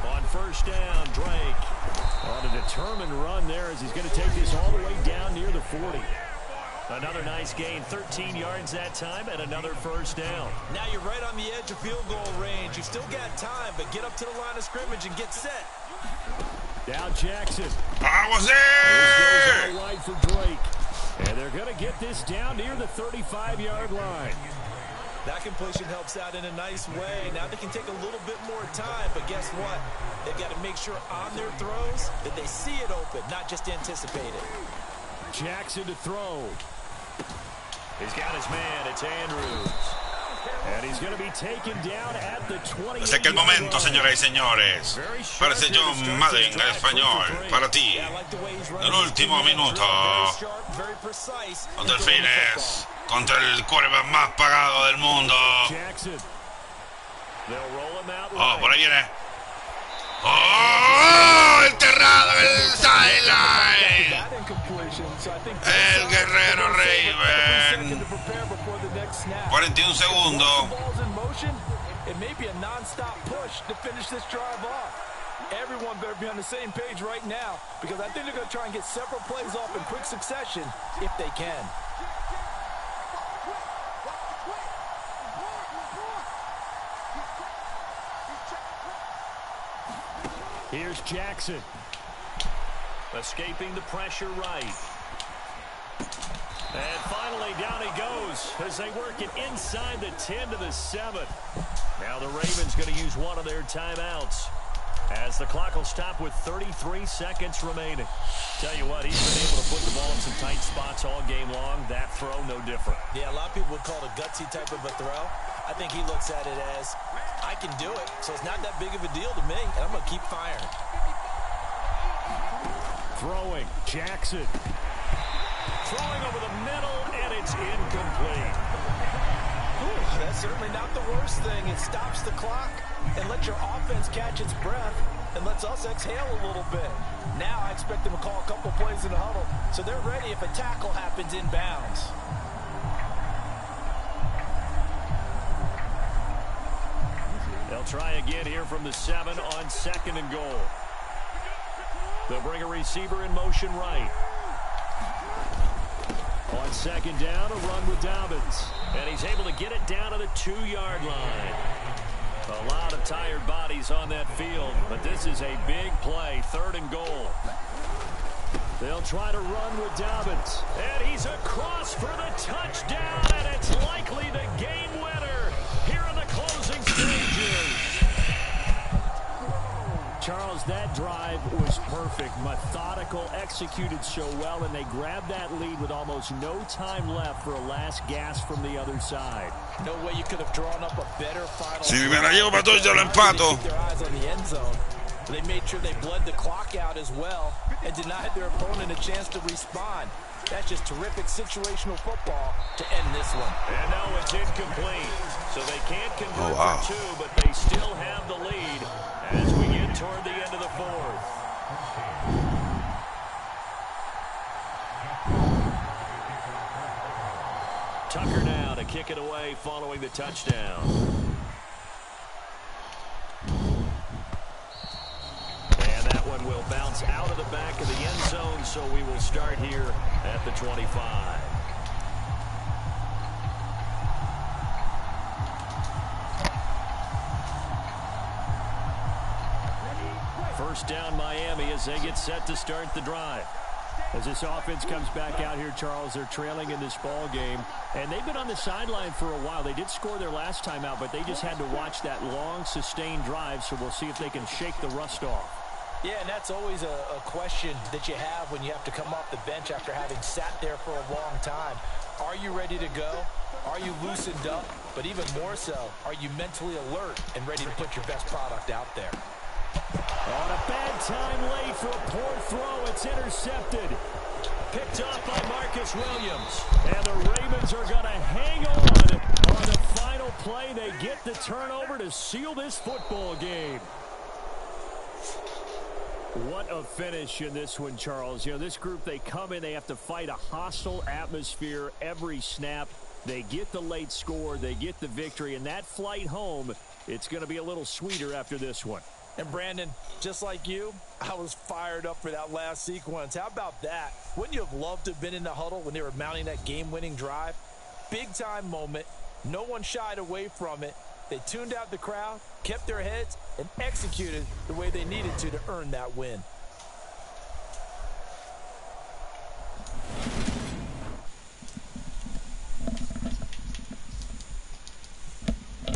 On first down, Drake on a determined run there as he's going to take this all the way down near the 40. Another nice gain, 13 yards that time, and another first down. Now you're right on the edge of field goal range. You've still got time, but get up to the line of scrimmage and get set. Down Jackson. I was This there. goes all right for Drake. And they're going to get this down near the 35-yard line. That completion helps out in a nice way. Now they can take a little bit more time, but guess what? They've got to make sure on their throws that they see it open, not just anticipate it. Jackson to throw. He's got his man. It's Andrews. And he's going to be taken down at the 20. Es el momento, señoras y señores. Parece John Madden en español para ti. El último minuto. Los Delfines contra el quarterback más pagado del mundo. Oh, por ahí viene. ¡Oh! Enterrado en el sideline. El guerrero Raven. 41 segundos. It may be a non-stop push to finish this drive off. Everyone better be on the same page right now because I think they're going to try and get several plays off in quick succession if they can. Here's Jackson. Escaping the pressure right. And finally, down he goes as they work it inside the 10 to the 7. Now the Ravens going to use one of their timeouts as the clock will stop with 33 seconds remaining. Tell you what, he's been able to put the ball in some tight spots all game long. That throw, no different. Yeah, a lot of people would call it a gutsy type of a throw. I think he looks at it as, I can do it, so it's not that big of a deal to me, and I'm going to keep firing. Throwing, Jackson. Throwing over the middle, and it's incomplete. Ooh, that's certainly not the worst thing. It stops the clock and lets your offense catch its breath and lets us exhale a little bit. Now I expect them to call a couple plays in the huddle, so they're ready if a tackle happens inbounds. They'll try again here from the 7 on second and goal. They'll bring a receiver in motion right. On second down, a run with Dobbins. And he's able to get it down to the 2-yard line. A lot of tired bodies on that field, but this is a big play, third and goal. They'll try to run with Dobbins. And he's across for the touchdown, and it's likely the game winner here in the closing stages. Charles, that drive was perfect, methodical, executed so well, and they grabbed that lead with almost no time left for a last gasp from the other side. No way you could have drawn up a better final. Si me la llevo para todos, yo lo empato. Keep their eyes on the end zone. They made sure they bled the clock out as well and denied their opponent a chance to respond. That's just terrific situational football to end this one. And no, it's incomplete. So they can't convert for 2, but they still have the lead as we get toward the end of the fourth. Tucker now to kick it away following the touchdown. And that one will bounce out of the back of the end zone, so we will start here at the 25. First down Miami as they get set to start the drive. As this offense comes back out here, Charles, they're trailing in this ball game, and they've been on the sideline for a while. They did score their last time out, but they just had to watch that long, sustained drive, so we'll see if they can shake the rust off. Yeah, and that's always a question that you have when you have to come off the bench after having sat there for a long time. Are you ready to go? Are you loosened up? But even more so, are you mentally alert and ready to put your best product out there? On a bad time late for a poor throw. It's intercepted. Picked up by Marcus Williams. And the Ravens are going to hang on the final play. They get the turnover to seal this football game. What a finish in this one, Charles. You know, this group, they come in, they have to fight a hostile atmosphere every snap. They get the late score, they get the victory, and that flight home, it's going to be a little sweeter after this one. And Brandon, just like you, I was fired up for that last sequence. How about that? Wouldn't you have loved to have been in the huddle when they were mounting that game-winning drive? Big-time moment. No one shied away from it. They tuned out the crowd, kept their heads, and executed the way they needed to earn that win.